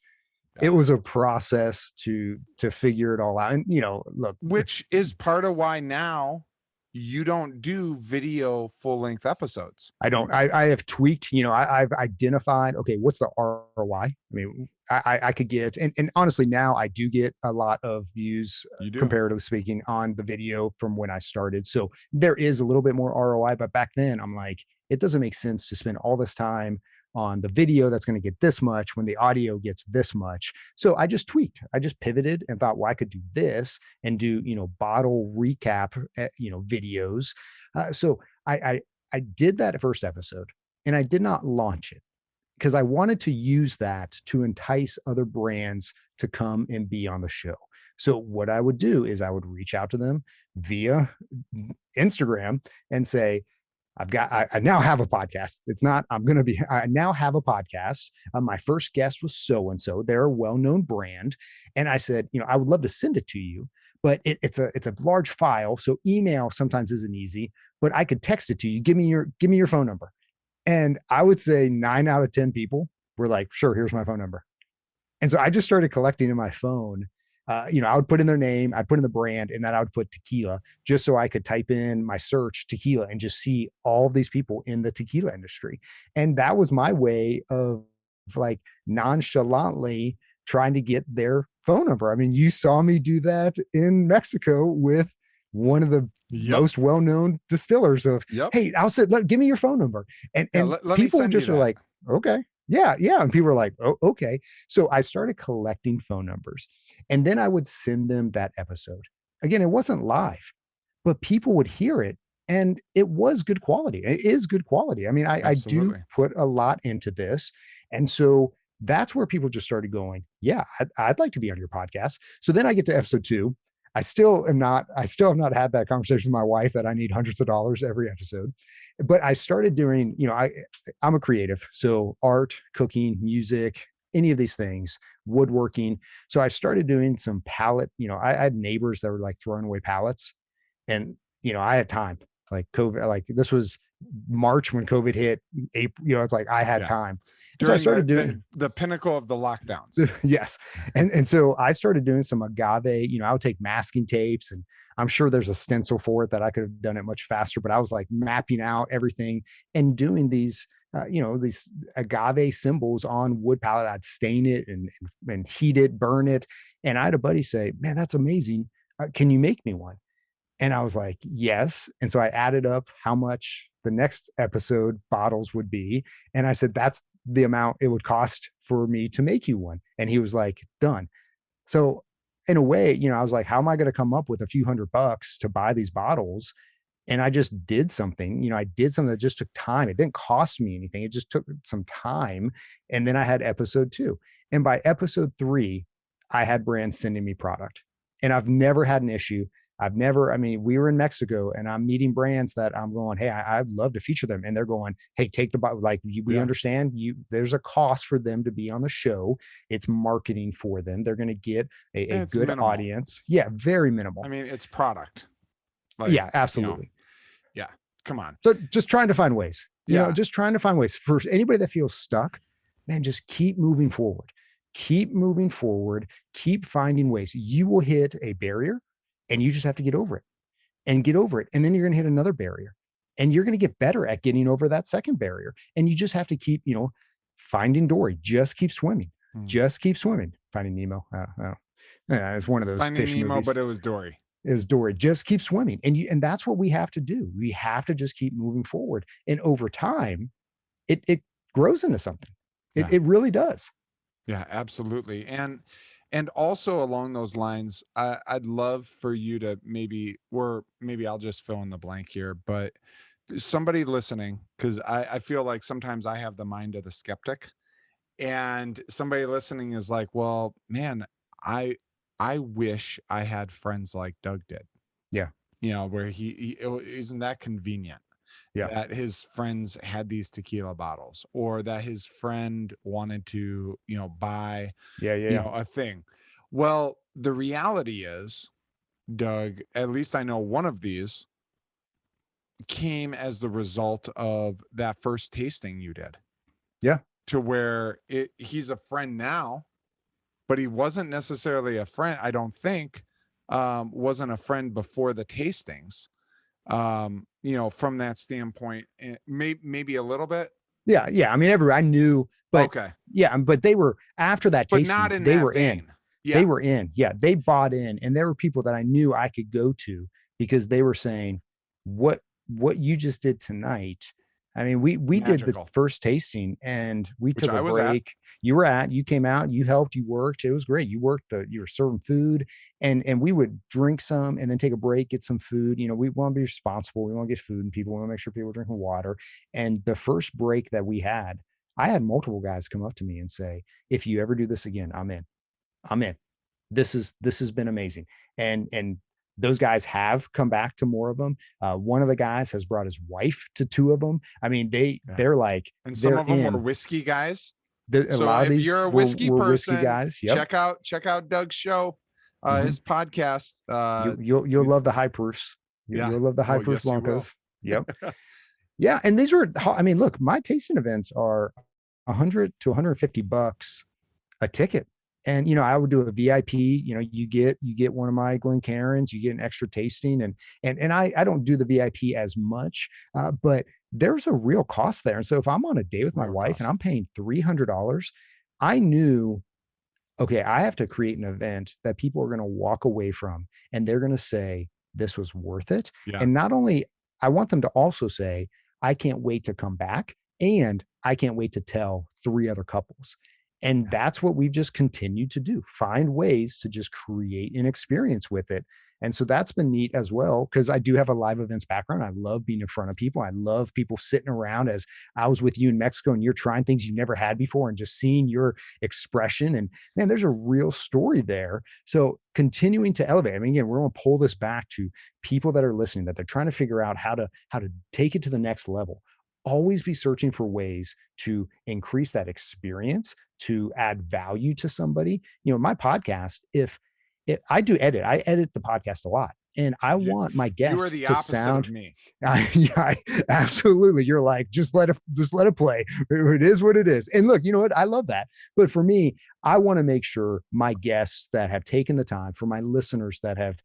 a process to figure it all out. And, look, which is part of why now you don't do video full-length episodes. I don't. I have tweaked, I've identified, okay, what's the ROI? I mean, I could get, and honestly, now I do get a lot of views, comparatively speaking, on the video from when I started. So there is a little bit more ROI, but back then I'm like, it doesn't make sense to spend all this time on the video that's going to get this much when the audio gets this much. So I just tweaked. I just pivoted and thought, well, I could do this and do, bottle recap, videos. So I did that first episode and I did not launch it because I wanted to use that to entice other brands to come and be on the show. So what I would do is I would reach out to them via Instagram and say, I now have a podcast. I now have a podcast. My first guest was so-and-so. They're a well-known brand. And I said, I would love to send it to you, but it's a large file. So email sometimes isn't easy, but I could text it to you. Give me your phone number. And I would say 9 out of 10 people were like, sure, here's my phone number. And so I just started collecting in my phone. I would put in their name, I'd put in the brand, and then I would put tequila just so I could type in my search tequila and just see all of these people in the tequila industry. And that was my way of like nonchalantly trying to get their phone number. I mean, you saw me do that in Mexico with one of the most well-known distillers of, hey, I'll say, give me your phone number. And people just were like, okay. Yeah. And people were like, oh, okay. So I started collecting phone numbers and then I would send them that episode. Again, it wasn't live, but people would hear it and it was good quality. It is good quality. I mean, I do put a lot into this. And so that's where people just started going, yeah, I'd like to be on your podcast. So then I get to episode 2. I still have not had that conversation with my wife that I need hundreds of dollars every episode, but I started doing, I'm a creative. So art, cooking, music, any of these things, woodworking. So I started doing some pallet, I had neighbors that were like throwing away pallets and, I had time like COVID, like this was March when COVID hit April, it's like I had time. So I started doing the pinnacle of the lockdowns. Yes. And so I started doing some agave, I would take masking tapes and I'm sure there's a stencil for it that I could have done it much faster, but I was like mapping out everything and doing these these agave symbols on wood pallet. I'd stain it and heat it, burn it. And I had a buddy say, man, that's amazing. Can you make me one? And I was like, yes. And so I added up how much the next episode bottles would be. And I said, that's the amount it would cost for me to make you one. And he was like, done. So in a way, I was like, how am I going to come up with a few $100 to buy these bottles? And I just did something, I did something that just took time. It didn't cost me anything. It just took some time. And then I had episode 2. And by episode 3, I had brands sending me product. And I've never had an issue. We were in Mexico and I'm meeting brands that I'm going, hey, I'd love to feature them. And they're going, hey, take the bottle. Like, we understand there's a cost for them to be on the show. It's marketing for them. They're going to get a good minimal audience. Yeah. Very minimal. I mean, it's product. Like, yeah, absolutely. Yeah. Come on. So just trying to find ways, just trying to find ways for anybody that feels stuck, man, just keep moving forward, keep finding ways. You will hit a barrier. And you just have to get over it. And then you're going to hit another barrier and you're going to get better at getting over that second barrier. And you just have to keep, finding Dory, just keep swimming, Finding Nemo. It's one of those Finding fish Nemo, movies. but it was Dory. Just keep swimming. And that's what we have to do. We have to just keep moving forward. And over time, it grows into something. It really does. Yeah, absolutely. And also along those lines, I'd love for you to maybe I'll just fill in the blank here, but somebody listening, because I feel like sometimes I have the mind of the skeptic, and somebody listening is like, well, man, I wish I had friends like Doug did. Yeah. Where he isn't that convenient. Yeah. That his friends had these tequila bottles, or that his friend wanted to, buy, a thing. Well, the reality is, Doug, at least I know one of these came as the result of that first tasting you did. Yeah. To where he's a friend now, but he wasn't necessarily a friend. I don't think, wasn't a friend before the tastings. From that standpoint, maybe a little bit. Yeah. I mean, I knew, but okay. Yeah, but they were after that tasting, but not in they that were vein. in. Yeah. They were in. Yeah, they bought in, and there were people that I knew I could go to because they were saying, "What you just did tonight." I mean, we did the first tasting, and we took a break. You came out, you helped, you worked. It was great. You were serving food, and we would drink some, and then take a break, get some food. We want to be responsible. We want to get food, and we want to make sure people are drinking water. And the first break that we had, I had multiple guys come up to me and say, "If you ever do this again, I'm in. This has been amazing." And those guys have come back to more of them. One of the guys has brought his wife to 2 of them. I mean, they're like, and some of them were whiskey guys. A lot of these you're a whiskey person, whiskey guys. Yep. Check out Doug's show, his podcast. You'll love the high proofs. You'll love the high proof blancos. Yep. Yeah. And these are, I mean, look, my tasting events are $100 to $150 a ticket. And, I would do a VIP, you get one of my Glencairns, you get an extra tasting, and I don't do the VIP as much, but there's a real cost there. And so if I'm on a date with my wife and I'm paying $300, I knew, okay, I have to create an event that people are going to walk away from and they're going to say, this was worth it. Yeah. And not only, I want them to also say, I can't wait to come back, and I can't wait to tell 3 other couples. And that's what we've just continued to do, find ways to just create an experience with it. And so that's been neat as well, because I do have a live events background. I love being in front of people. I love people sitting around, as I was with you in Mexico, and you're trying things you never had before and just seeing your expression. And man, there's a real story there. So continuing to elevate. I mean, again, we're going to pull this back to people that are listening, that they're trying to figure out how to take it to the next level. Always be searching for ways to increase that experience, to add value to somebody. My podcast, if I edit the podcast a lot, and I want my guests to sound of me. Absolutely. You're like, just let it play. It is what it is. And look, you know what? I love that. But for me, I want to make sure my guests that have taken the time, for my listeners that have,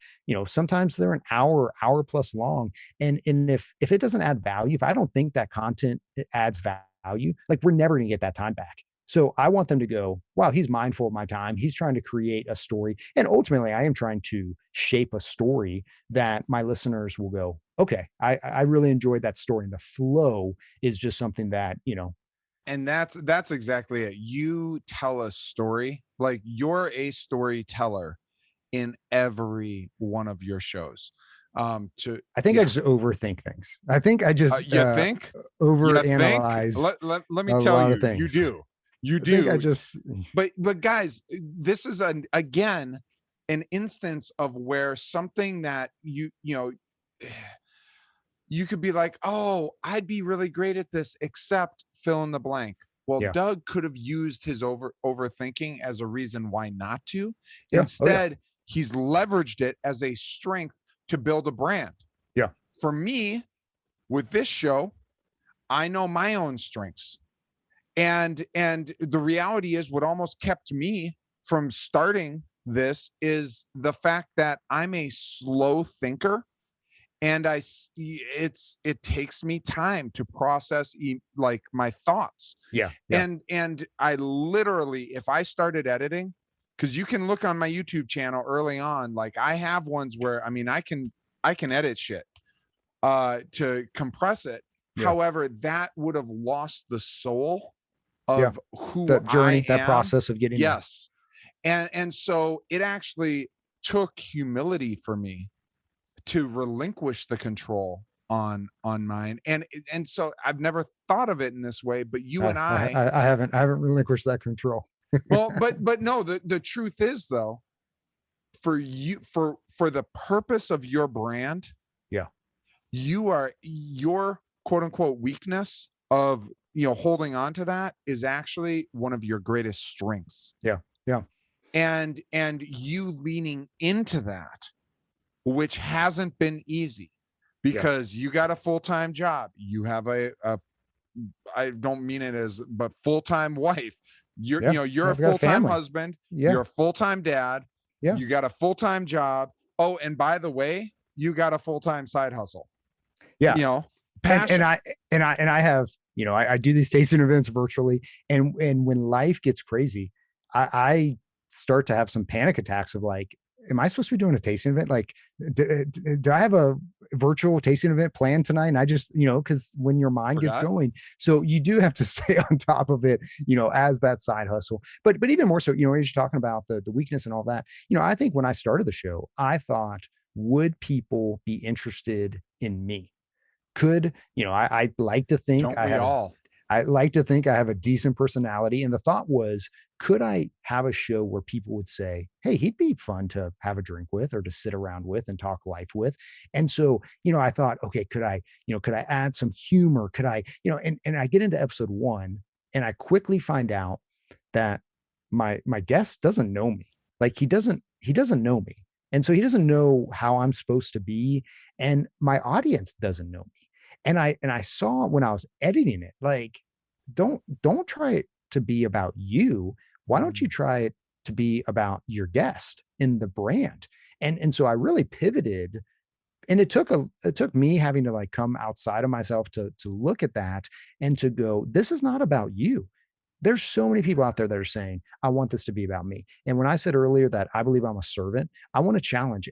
sometimes they're an hour plus long. And if it doesn't add value, if I don't think that content adds value, like we're never going to get that time back. So I want them to go, wow, he's mindful of my time. He's trying to create a story. And ultimately, I am trying to shape a story that my listeners will go, okay, I really enjoyed that story. And the flow is just something that, And that's exactly it. You tell a story, like you're a storyteller in every one of your shows. I think I just overthink things. I think I just you think overanalyze. Let me a tell lot you, of things. you I think do. I just, But guys, this is again an instance of where something that you know you could be like, oh, I'd be really great at this, except fill in the blank. Well, Yeah. Doug could have used his overthinking as a reason why not to. Yeah. Instead, he's leveraged it as a strength to build a brand. Yeah. For me, with this show, I know my own strengths. And the reality is what almost kept me from starting this is the fact that I'm a slow thinker, and it takes me time to process like my thoughts. Yeah. And I literally, if I started editing, because you can look on my YouTube channel early on, like I have ones where I can edit shit to compress it. Yeah. However, that would have lost the soul of who that journey, I that am. process of getting there. Yes. And so it actually took humility for me to relinquish the control on mine. And so I've never thought of it in this way, but you and I haven't relinquished that control. well, but no, the truth is though, for you, for the purpose of your brand, your quote unquote weakness of holding on to that is actually one of your greatest strengths. And you leaning into that, which hasn't been easy, because you got a full-time job, you have a I don't mean it as, but full-time wife, you're a full-time husband, you're a full-time dad, you got a full-time job, oh, and by the way, you got a full-time side hustle. Passion. And I have, I do these tasting events virtually, and when life gets crazy, I start to have some panic attacks of like, am I supposed to be doing a tasting event? Like, do I have a virtual tasting event planned tonight? And I just, because when your mind gets going, so you do have to stay on top of it, as that side hustle. But even more so, as you're talking about the weakness and all that, I think when I started the show, I thought, would people be interested in me? I like to think I like to think I have a decent personality. And the thought was, could I have a show where people would say, hey, he'd be fun to have a drink with or to sit around with and talk life with? And so, I thought, okay, could I add some humor? Could I, and I get into episode 1 and I quickly find out that my guest doesn't know me. Like he doesn't know me. And so he doesn't know how I'm supposed to be. And my audience doesn't know me. And I saw when I was editing it, like, don't try it to be about you. Why don't you try it to be about your guest in the brand? And so I really pivoted, and it took me having to like come outside of myself to look at that and to go, this is not about you. There's so many people out there that are saying, I want this to be about me. And when I said earlier that I believe I'm a servant, I want to challenge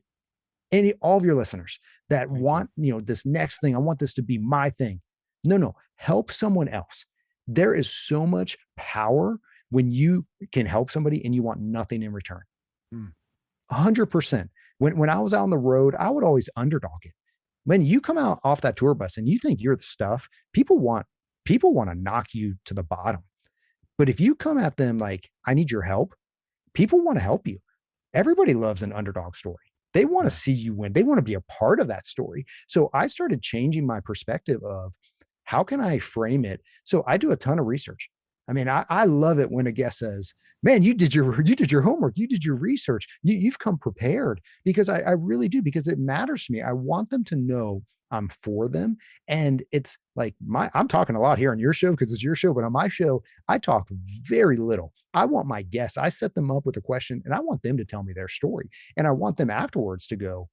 all of your listeners that want, this next thing. I want this to be my thing. No, help someone else. There is so much power when you can help somebody and you want nothing in return. 100%. When I was out on the road, I would always underdog it. When you come out off that tour bus and you think you're the stuff, people want to knock you to the bottom. But if you come at them like, I need your help, people want to help you. Everybody loves an underdog story. They want to see you win. They want to be a part of that story. So I started changing my perspective of how can I frame it? So I do a ton of research. I mean, I love it when a guest says, man, you did your homework. You did your research. You've come prepared, because I really do, because it matters to me. I want them to know I'm for them. And it's like I'm talking a lot here on your show because it's your show, but on my show, I talk very little. I want my guests, I set them up with a question and I want them to tell me their story. And I want them afterwards to go,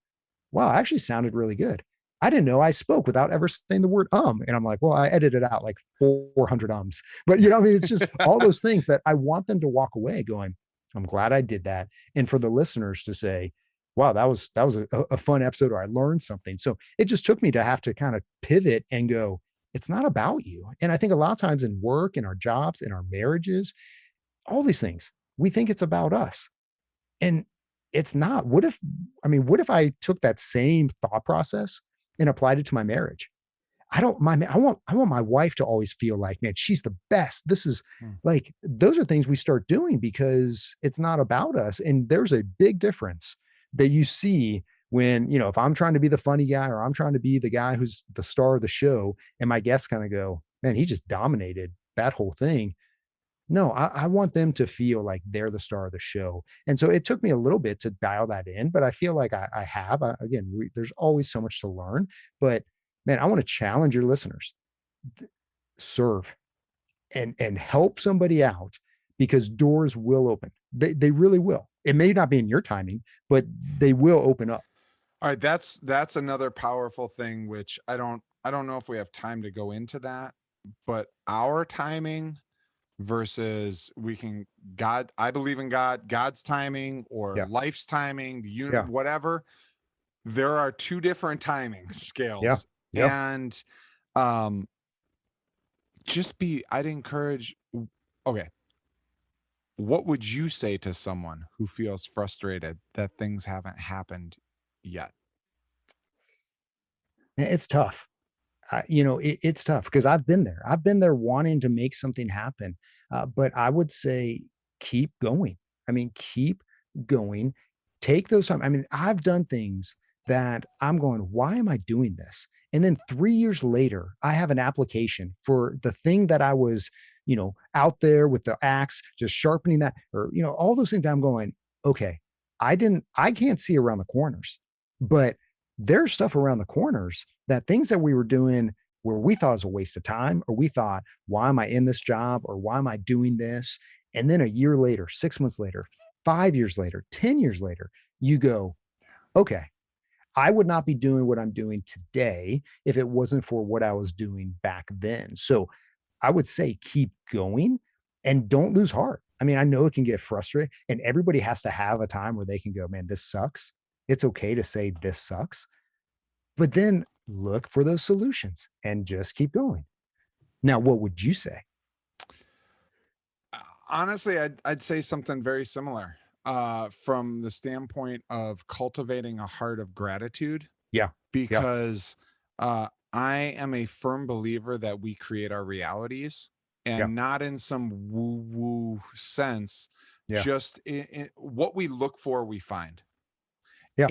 wow, it actually sounded really good. I didn't know I spoke without ever saying the word. And I'm like, well, I edited out like 400 ums, but I mean, it's just all those things that I want them to walk away going, I'm glad I did that. And for the listeners to say, wow, that was a fun episode, or I learned something. So it just took me to have to kind of pivot and go, it's not about you. And I think a lot of times in work, in our jobs, in our marriages, all these things, we think it's about us. And it's not. What if I took that same thought process and applied it to my marriage? I want my wife to always feel like, man, she's the best. This is like, those are things we start doing because it's not about us. And there's a big difference that you see when, if I'm trying to be the funny guy, or I'm trying to be the guy who's the star of the show, and my guests kind of go, man, he just dominated that whole thing. No, I want them to feel like they're the star of the show. And so it took me a little bit to dial that in, but I feel like I have. There's always so much to learn. But man, I want to challenge your listeners. Serve and help somebody out, because doors will open. They really will. It may not be in your timing, but they will open up. All right, that's another powerful thing, which I don't know if we have time to go into that, but our timing versus I believe in God's timing, or life's timing, the universe, whatever. There are two different timing scales. And I'd encourage, okay, what would you say to someone who feels frustrated that things haven't happened yet? It's tough. It's tough because I've been there. I've been there wanting to make something happen. But I would say, keep going. Keep going. Take those time. I've done things that I'm going, why am I doing this? And then 3 years later, I have an application for the thing that I was, out there with the axe, just sharpening that, or, all those things that I'm going, okay, I can't see around the corners, but there's stuff around the corners, that things that we were doing where we thought it was a waste of time, or we thought, why am I in this job? Or why am I doing this? And then a year later, 6 months later, 5 years later, 10 years later, you go, okay, I would not be doing what I'm doing today if it wasn't for what I was doing back then. So I would say, keep going and don't lose heart. I know it can get frustrating, and everybody has to have a time where they can go, man, this sucks. It's okay to say this sucks, but then look for those solutions and just keep going. Now, what would you say? Honestly, I'd say something very similar, from the standpoint of cultivating a heart of gratitude. Yeah. Because I am a firm believer that we create our realities, and not in some woo-woo sense, just in what we look for, we find. Yeah.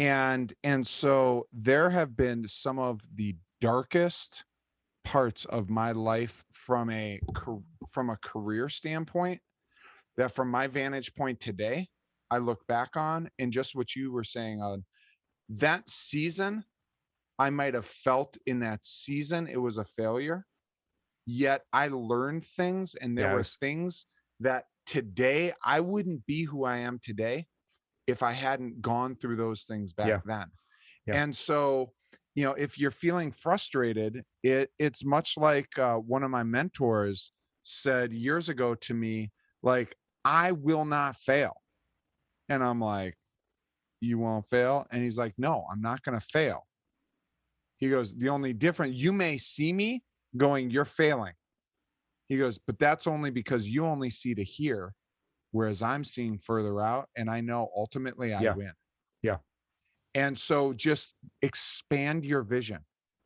And so there have been some of the darkest parts of my life from a career standpoint, that from my vantage point today, I look back on, and just what you were saying on that season, I might have felt in that season it was a failure, yet I learned things, and there were things that today I wouldn't be who I am today if I hadn't gone through those things back then. Yeah. And so, if you're feeling frustrated, it's much like one of my mentors said years ago to me, like, I will not fail. And I'm like, you won't fail? And he's like, no, I'm not going to fail. He goes, the only difference, you may see me going, you're failing. He goes, but that's only because you only see to here, whereas I'm seeing further out, and I know ultimately I win. Yeah. And so just expand your vision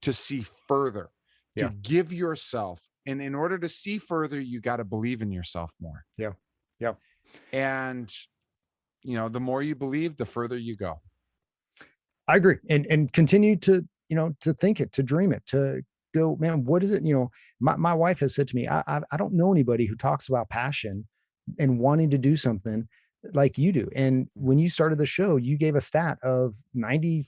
to see further, to give yourself, and in order to see further, you got to believe in yourself more. Yeah. Yeah. And, the more you believe, the further you go. I agree. And continue to, to think it, to dream it, to go, man, what is it? My wife has said to me, I don't know anybody who talks about passion and wanting to do something like you do. And when you started the show, you gave a stat of 95%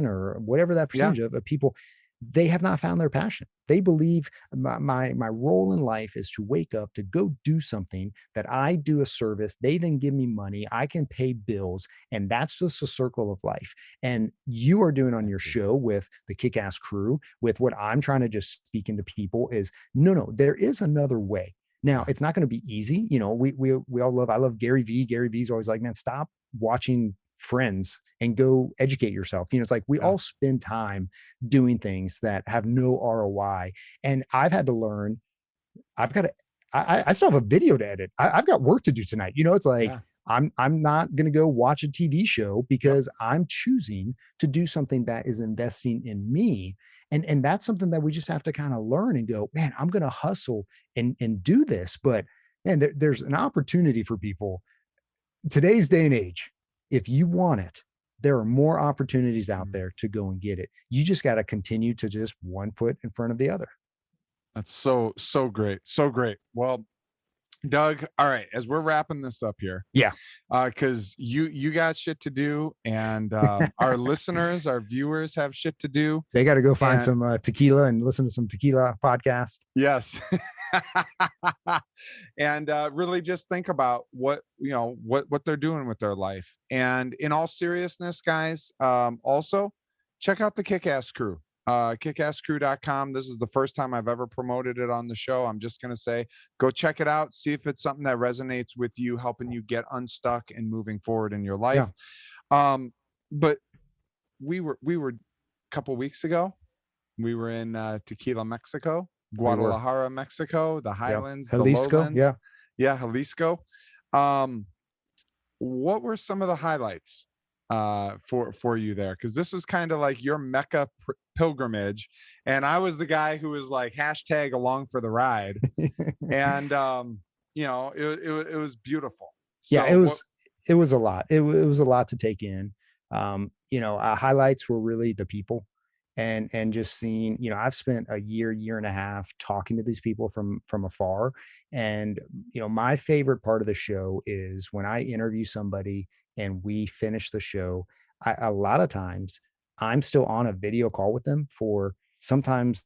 or whatever that percentage of people. they have not found their passion. They believe my role in life is to wake up, to go do something, that I do a service, they then give me money, I can pay bills, and that's just a circle of life. And you are doing on your show with the Kick-Ass Crew, with what I'm trying to just speak into people is, no, there is another way. Now, it's not going to be easy. You know, we all love, I love Gary Vee. Gary Vee's always like, man, stop watching Friends and go educate yourself. You know, it's like we all spend time doing things that have no ROI. And I've had to learn, I still have a video to edit. I've got work to do tonight. You know, it's like, I'm not going to go watch a TV show because I'm choosing to do something that is investing in me. And that's something that we just have to kind of learn and go, man, I'm going to hustle and do this. But man, there's an opportunity for people today's day and age. If you want it, there are more opportunities out there to go and get it. You just got to continue to just one foot in front of the other. That's so great. So great. Well, Doug, all right, as we're wrapping this up here. Yeah. Because you got shit to do, and our listeners, our viewers have shit to do. They got to go find some tequila and listen to some tequila podcast. Yes. And really just think about what they're doing with their life. And in all seriousness, guys, also check out the Kick-Ass Crew. Kickasscrew.com. This is the first time I've ever promoted it on the show. I'm just going to say, go check it out. See if it's something that resonates with you, helping you get unstuck and moving forward in your life. Yeah. But we were a couple weeks ago, we were in Tequila, Mexico, Guadalajara, Mexico, the Highlands, Jalisco, the Lowlands. Yeah, Jalisco. What were some of the highlights for you there? Because this is kind of like your Mecca pilgrimage, and I was the guy who was like hashtag along for the ride. And it was beautiful. So it was a lot. It was a lot to take in. Highlights were really the people, and just seeing, I've spent a year and a half talking to these people from afar. And, my favorite part of the show is when I interview somebody and we finish the show, a lot of times I'm still on a video call with them for sometimes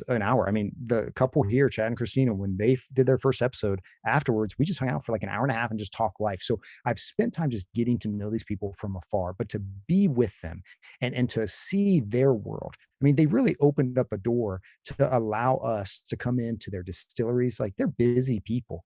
an hour. I mean, the couple here, Chad and Christina, when they did their first episode, afterwards, we just hung out for like an hour and a half and just talk life. So I've spent time just getting to know these people from afar, but to be with them and to see their world. I mean, they really opened up a door to allow us to come into their distilleries. Like, they're busy people.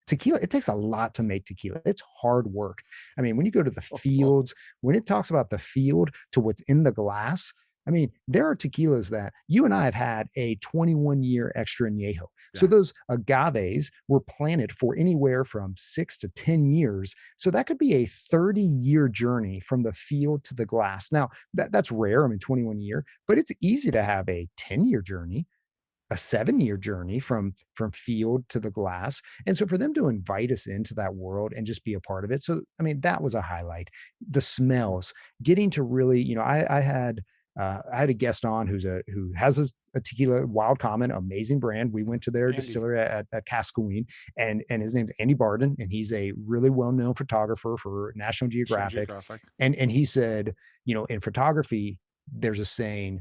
Tequila, it takes a lot to make tequila. It's hard work. I mean, when you go to the fields, when it talks about the field to what's in the glass, I mean, there are tequilas that you and I have had a 21-year extra añejo. Yeah. So those agaves were planted for anywhere from 6 to 10 years. So that could be a 30-year journey from the field to the glass. Now, that's rare. I mean, 21 year, but it's easy to have a 10-year journey, a 7-year journey from field to the glass. And so for them to invite us into that world and just be a part of it. So, I mean, that was a highlight. The smells, getting to really, I had a guest on who has a tequila, Wild Common, amazing brand. We went to their distillery at Cascaween, and his name's Andy Barden, and he's a really well-known photographer for National Geographic. And he said, in photography, there's a saying,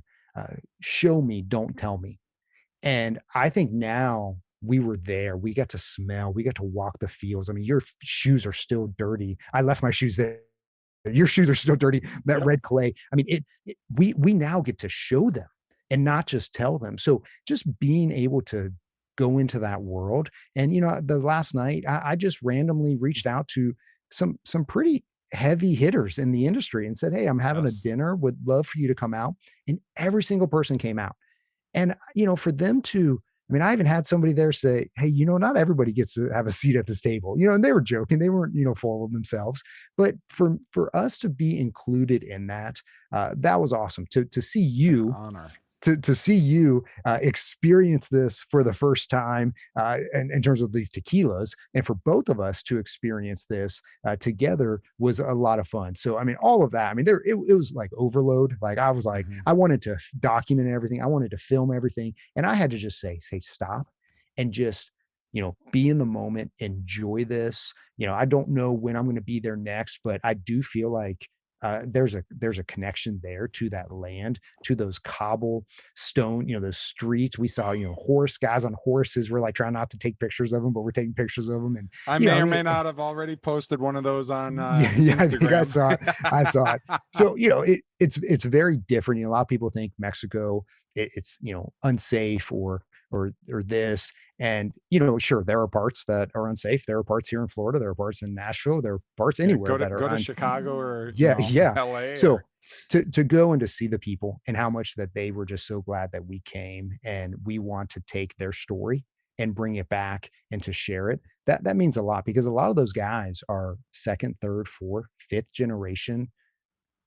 show me, don't tell me. And I think now we were there. We got to smell. We got to walk the fields. I mean, your shoes are still dirty. I left my shoes there. Your shoes are still dirty. That red clay. I mean, we now get to show them and not just tell them. So just being able to go into that world. And, the last night I just randomly reached out to some pretty heavy hitters in the industry and said, hey, I'm having a dinner, would love for you to come out. And every single person came out. And, for them to, I mean, I even had somebody there say, hey, not everybody gets to have a seat at this table, and they were joking. They weren't, full of themselves. But for us to be included in that, that was awesome to see you. Honor. To see you experience this for the first time in terms of these tequilas, and for both of us to experience this together was a lot of fun. So, I mean, all of that, I mean, it was like overload. Like, I was like, I wanted to document everything. I wanted to film everything. And I had to just say stop and just, be in the moment, enjoy this. I don't know when I'm going to be there next, but I do feel like there's a connection there to that land, to those cobblestone, those streets. We saw, guys on horses. We're like trying not to take pictures of them, but we're taking pictures of them. And I may or may not have already posted one of those on yeah, Instagram. I think I saw it. So, it's very different. A lot of people think Mexico, it's, unsafe or this. And, sure, there are parts that are unsafe. There are parts here in Florida. There are parts in Nashville. There are parts anywhere that are go to Chicago or LA. So to go and to see the people and how much that they were just so glad that we came, and we want to take their story and bring it back and to share it. That means a lot, because a lot of those guys are second, third, fourth, fifth generation.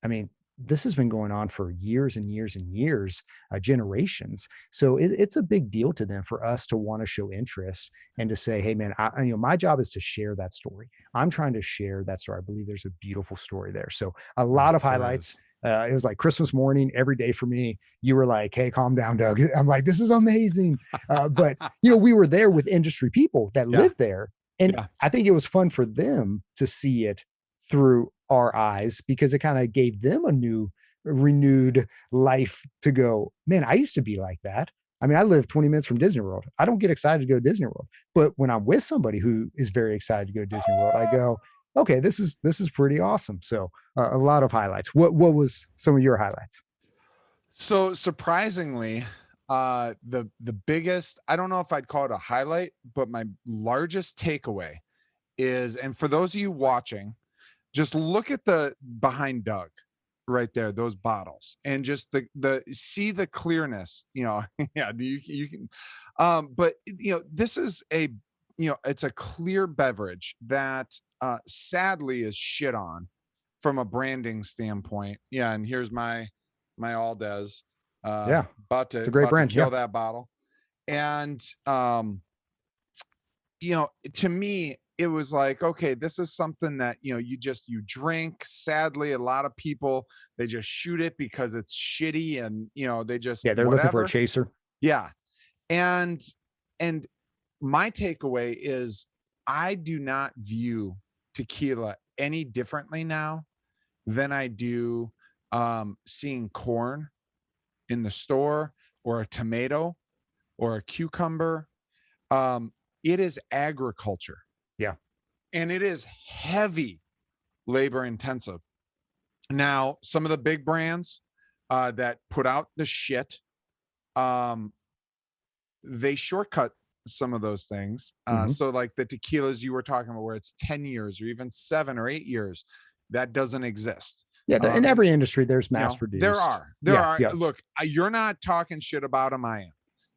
I mean, this has been going on for years and years and years, generations. So it's a big deal to them for us to want to show interest and to say, hey man, my job is to share that story. I'm trying to share that story. I believe there's a beautiful story there. So a lot of highlights. It was like Christmas morning every day for me. You were like, hey, calm down, Doug. I'm like, this is amazing. But we were there with industry people that lived there. And I think it was fun for them to see it through our eyes, because it kind of gave them a new renewed life to go, man, I used to be like that. I mean, I live 20 minutes from Disney World. I don't get excited to go to Disney World, but when I'm with somebody who is very excited to go to Disney World, I go, okay, this is pretty awesome. So a lot of highlights. What was some of your highlights? So surprisingly, the biggest, I don't know if I'd call it a highlight, but my largest takeaway is, and for those of you watching, just look at the behind Doug right there, those bottles, and just see the clearness, yeah, you can, but this is it's a clear beverage that sadly is shit on from a branding standpoint. Yeah. And here's my Aldez, about to, it's a great brand. Kill that bottle. And, to me, it was like, okay, this is something that, you drink. Sadly, a lot of people, they just shoot it because it's shitty, and, they just, they're looking for a chaser. Yeah. And my takeaway is, I do not view tequila any differently now than I do seeing corn in the store, or a tomato, or a cucumber. It is agriculture. Yeah. And it is heavy labor intensive. Now, some of the big brands that put out the shit, they shortcut some of those things. So like the tequilas you were talking about, where it's 10 years or even 7 or 8 years, that doesn't exist. Yeah. In every industry, there's mass produced. There are. Yeah. Look, you're not talking shit about them. I am.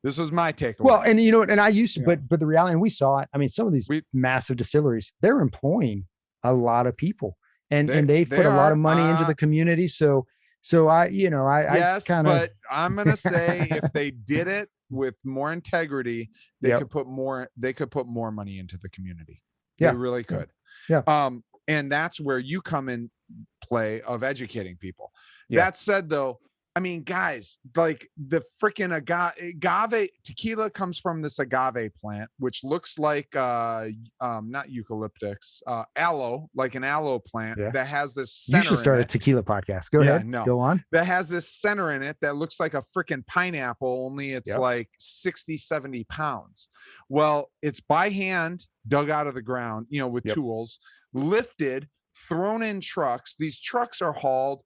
This is my takeaway. Well, and and I used to, but the reality, and we saw it. I mean, some of these massive distilleries, they're employing a lot of people, and they've put a lot of money into the community. So I kind of, but I'm going to say, if they did it with more integrity, they could put more money into the community. They really could. Yeah. And that's where you come in play of educating people. That said, though, I mean, guys, like the freaking agave tequila comes from this agave plant, which looks like not eucalyptus, aloe, like an aloe plant that has this center. You should start a tequila podcast. Go ahead. No. Go on. That has this center in it that looks like a freaking pineapple, only it's like 60, 70 pounds. Well, it's by hand dug out of the ground, with tools, lifted, thrown in trucks. These trucks are hauled,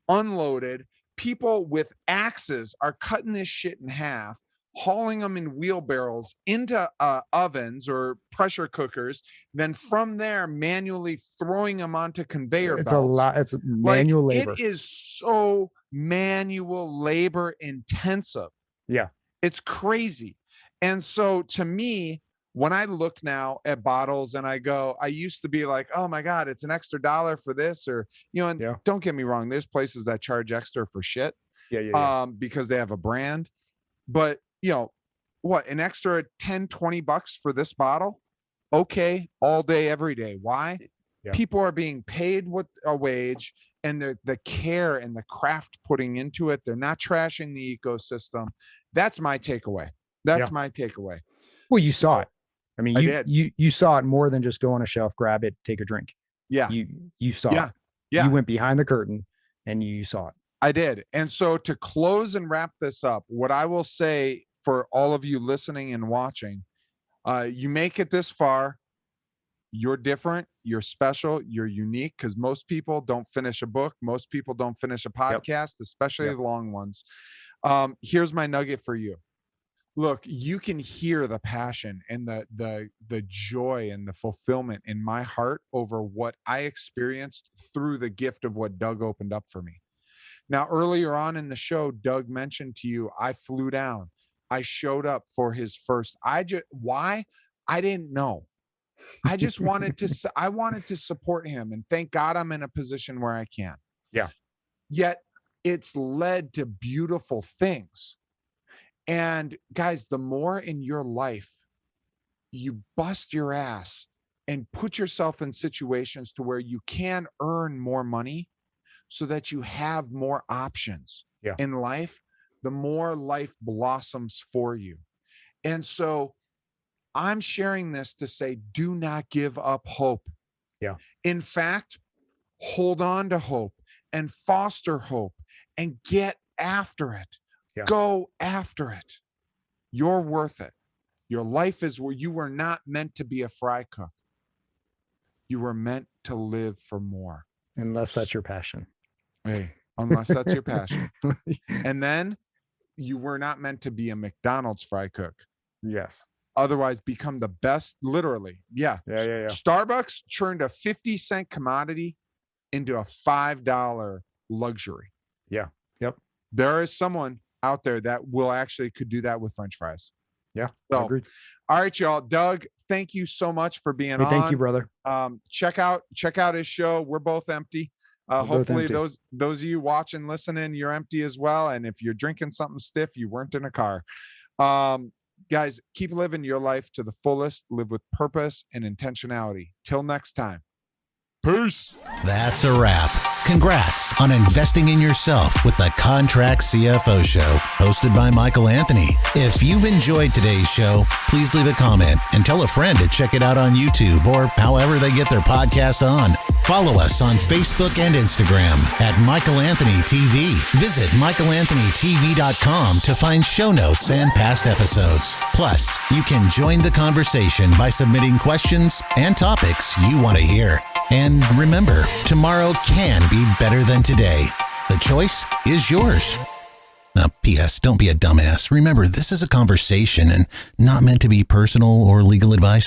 unloaded. People with axes are cutting this shit in half, hauling them in wheelbarrows into ovens or pressure cookers. Then from there, manually throwing them onto conveyor belts. It's a lot. It's manual labor. It is so manual labor intensive. Yeah. It's crazy. And so to me, when I look now at bottles and I used to be like, oh my God, it's an extra $1 for this, or, don't get me wrong, there's places that charge extra for shit. Because they have a brand. But, what, an extra 10, 20 bucks for this bottle? Okay. All day, every day. Why? Yeah. People are being paid with a wage, and the care and the craft putting into it. They're not trashing the ecosystem. That's my takeaway. My takeaway. Well, you saw it. I mean, you saw it more than just go on a shelf, grab it, take a drink. Yeah. You saw it. Yeah. You went behind the curtain and you saw it. I did. And so to close and wrap this up, what I will say for all of you listening and watching, you make it this far, you're different, you're special, you're unique, because most people don't finish a book. Most people don't finish a podcast, especially the long ones. Here's my nugget for you. Look, you can hear the passion and the joy and the fulfillment in my heart over what I experienced through the gift of what Doug opened up for me. Now, earlier on in the show, Doug mentioned to you, I flew down. I showed up for his first. Why? I didn't know. I just wanted to support him, and thank God I'm in a position where I can. Yeah. Yet it's led to beautiful things. And guys, the more in your life you bust your ass and put yourself in situations to where you can earn more money so that you have more options in life, the more life blossoms for you. And so I'm sharing this to say, do not give up hope. Yeah. In fact, hold on to hope and foster hope and get after it. Yeah. Go after it. You're worth it. Your life is where you were not meant to be a fry cook. You were meant to live for more. Unless that's your passion. Hey, unless that's your passion. And then you were not meant to be a McDonald's fry cook. Yes. Otherwise, become the best, literally. Yeah. Starbucks turned a 50-cent commodity into a $5 luxury. Yeah. Yep. There is someone out there that could do that with French fries. Yeah. So, all right, y'all. Doug, thank you so much for being on. Thank you, brother. Check out his show. We're both empty. Hopefully those of you watching, listening, you're empty as well. And if you're drinking something stiff, you weren't in a car. Guys, keep living your life to the fullest. Live with purpose and intentionality. Till next time. Peace. That's a wrap. Congrats on investing in yourself with the Contract CFO Show, hosted by Michael Anthony. If you've enjoyed today's show, please leave a comment and tell a friend to check it out on YouTube or however they get their podcast on. Follow us on Facebook and Instagram at Michael Anthony TV. Visit michaelanthonytv.com to find show notes and past episodes. Plus, you can join the conversation by submitting questions and topics you want to hear. And remember, tomorrow can be better than today. The choice is yours. Now, P.S. Don't be a dumbass. Remember, this is a conversation and not meant to be personal or legal advice.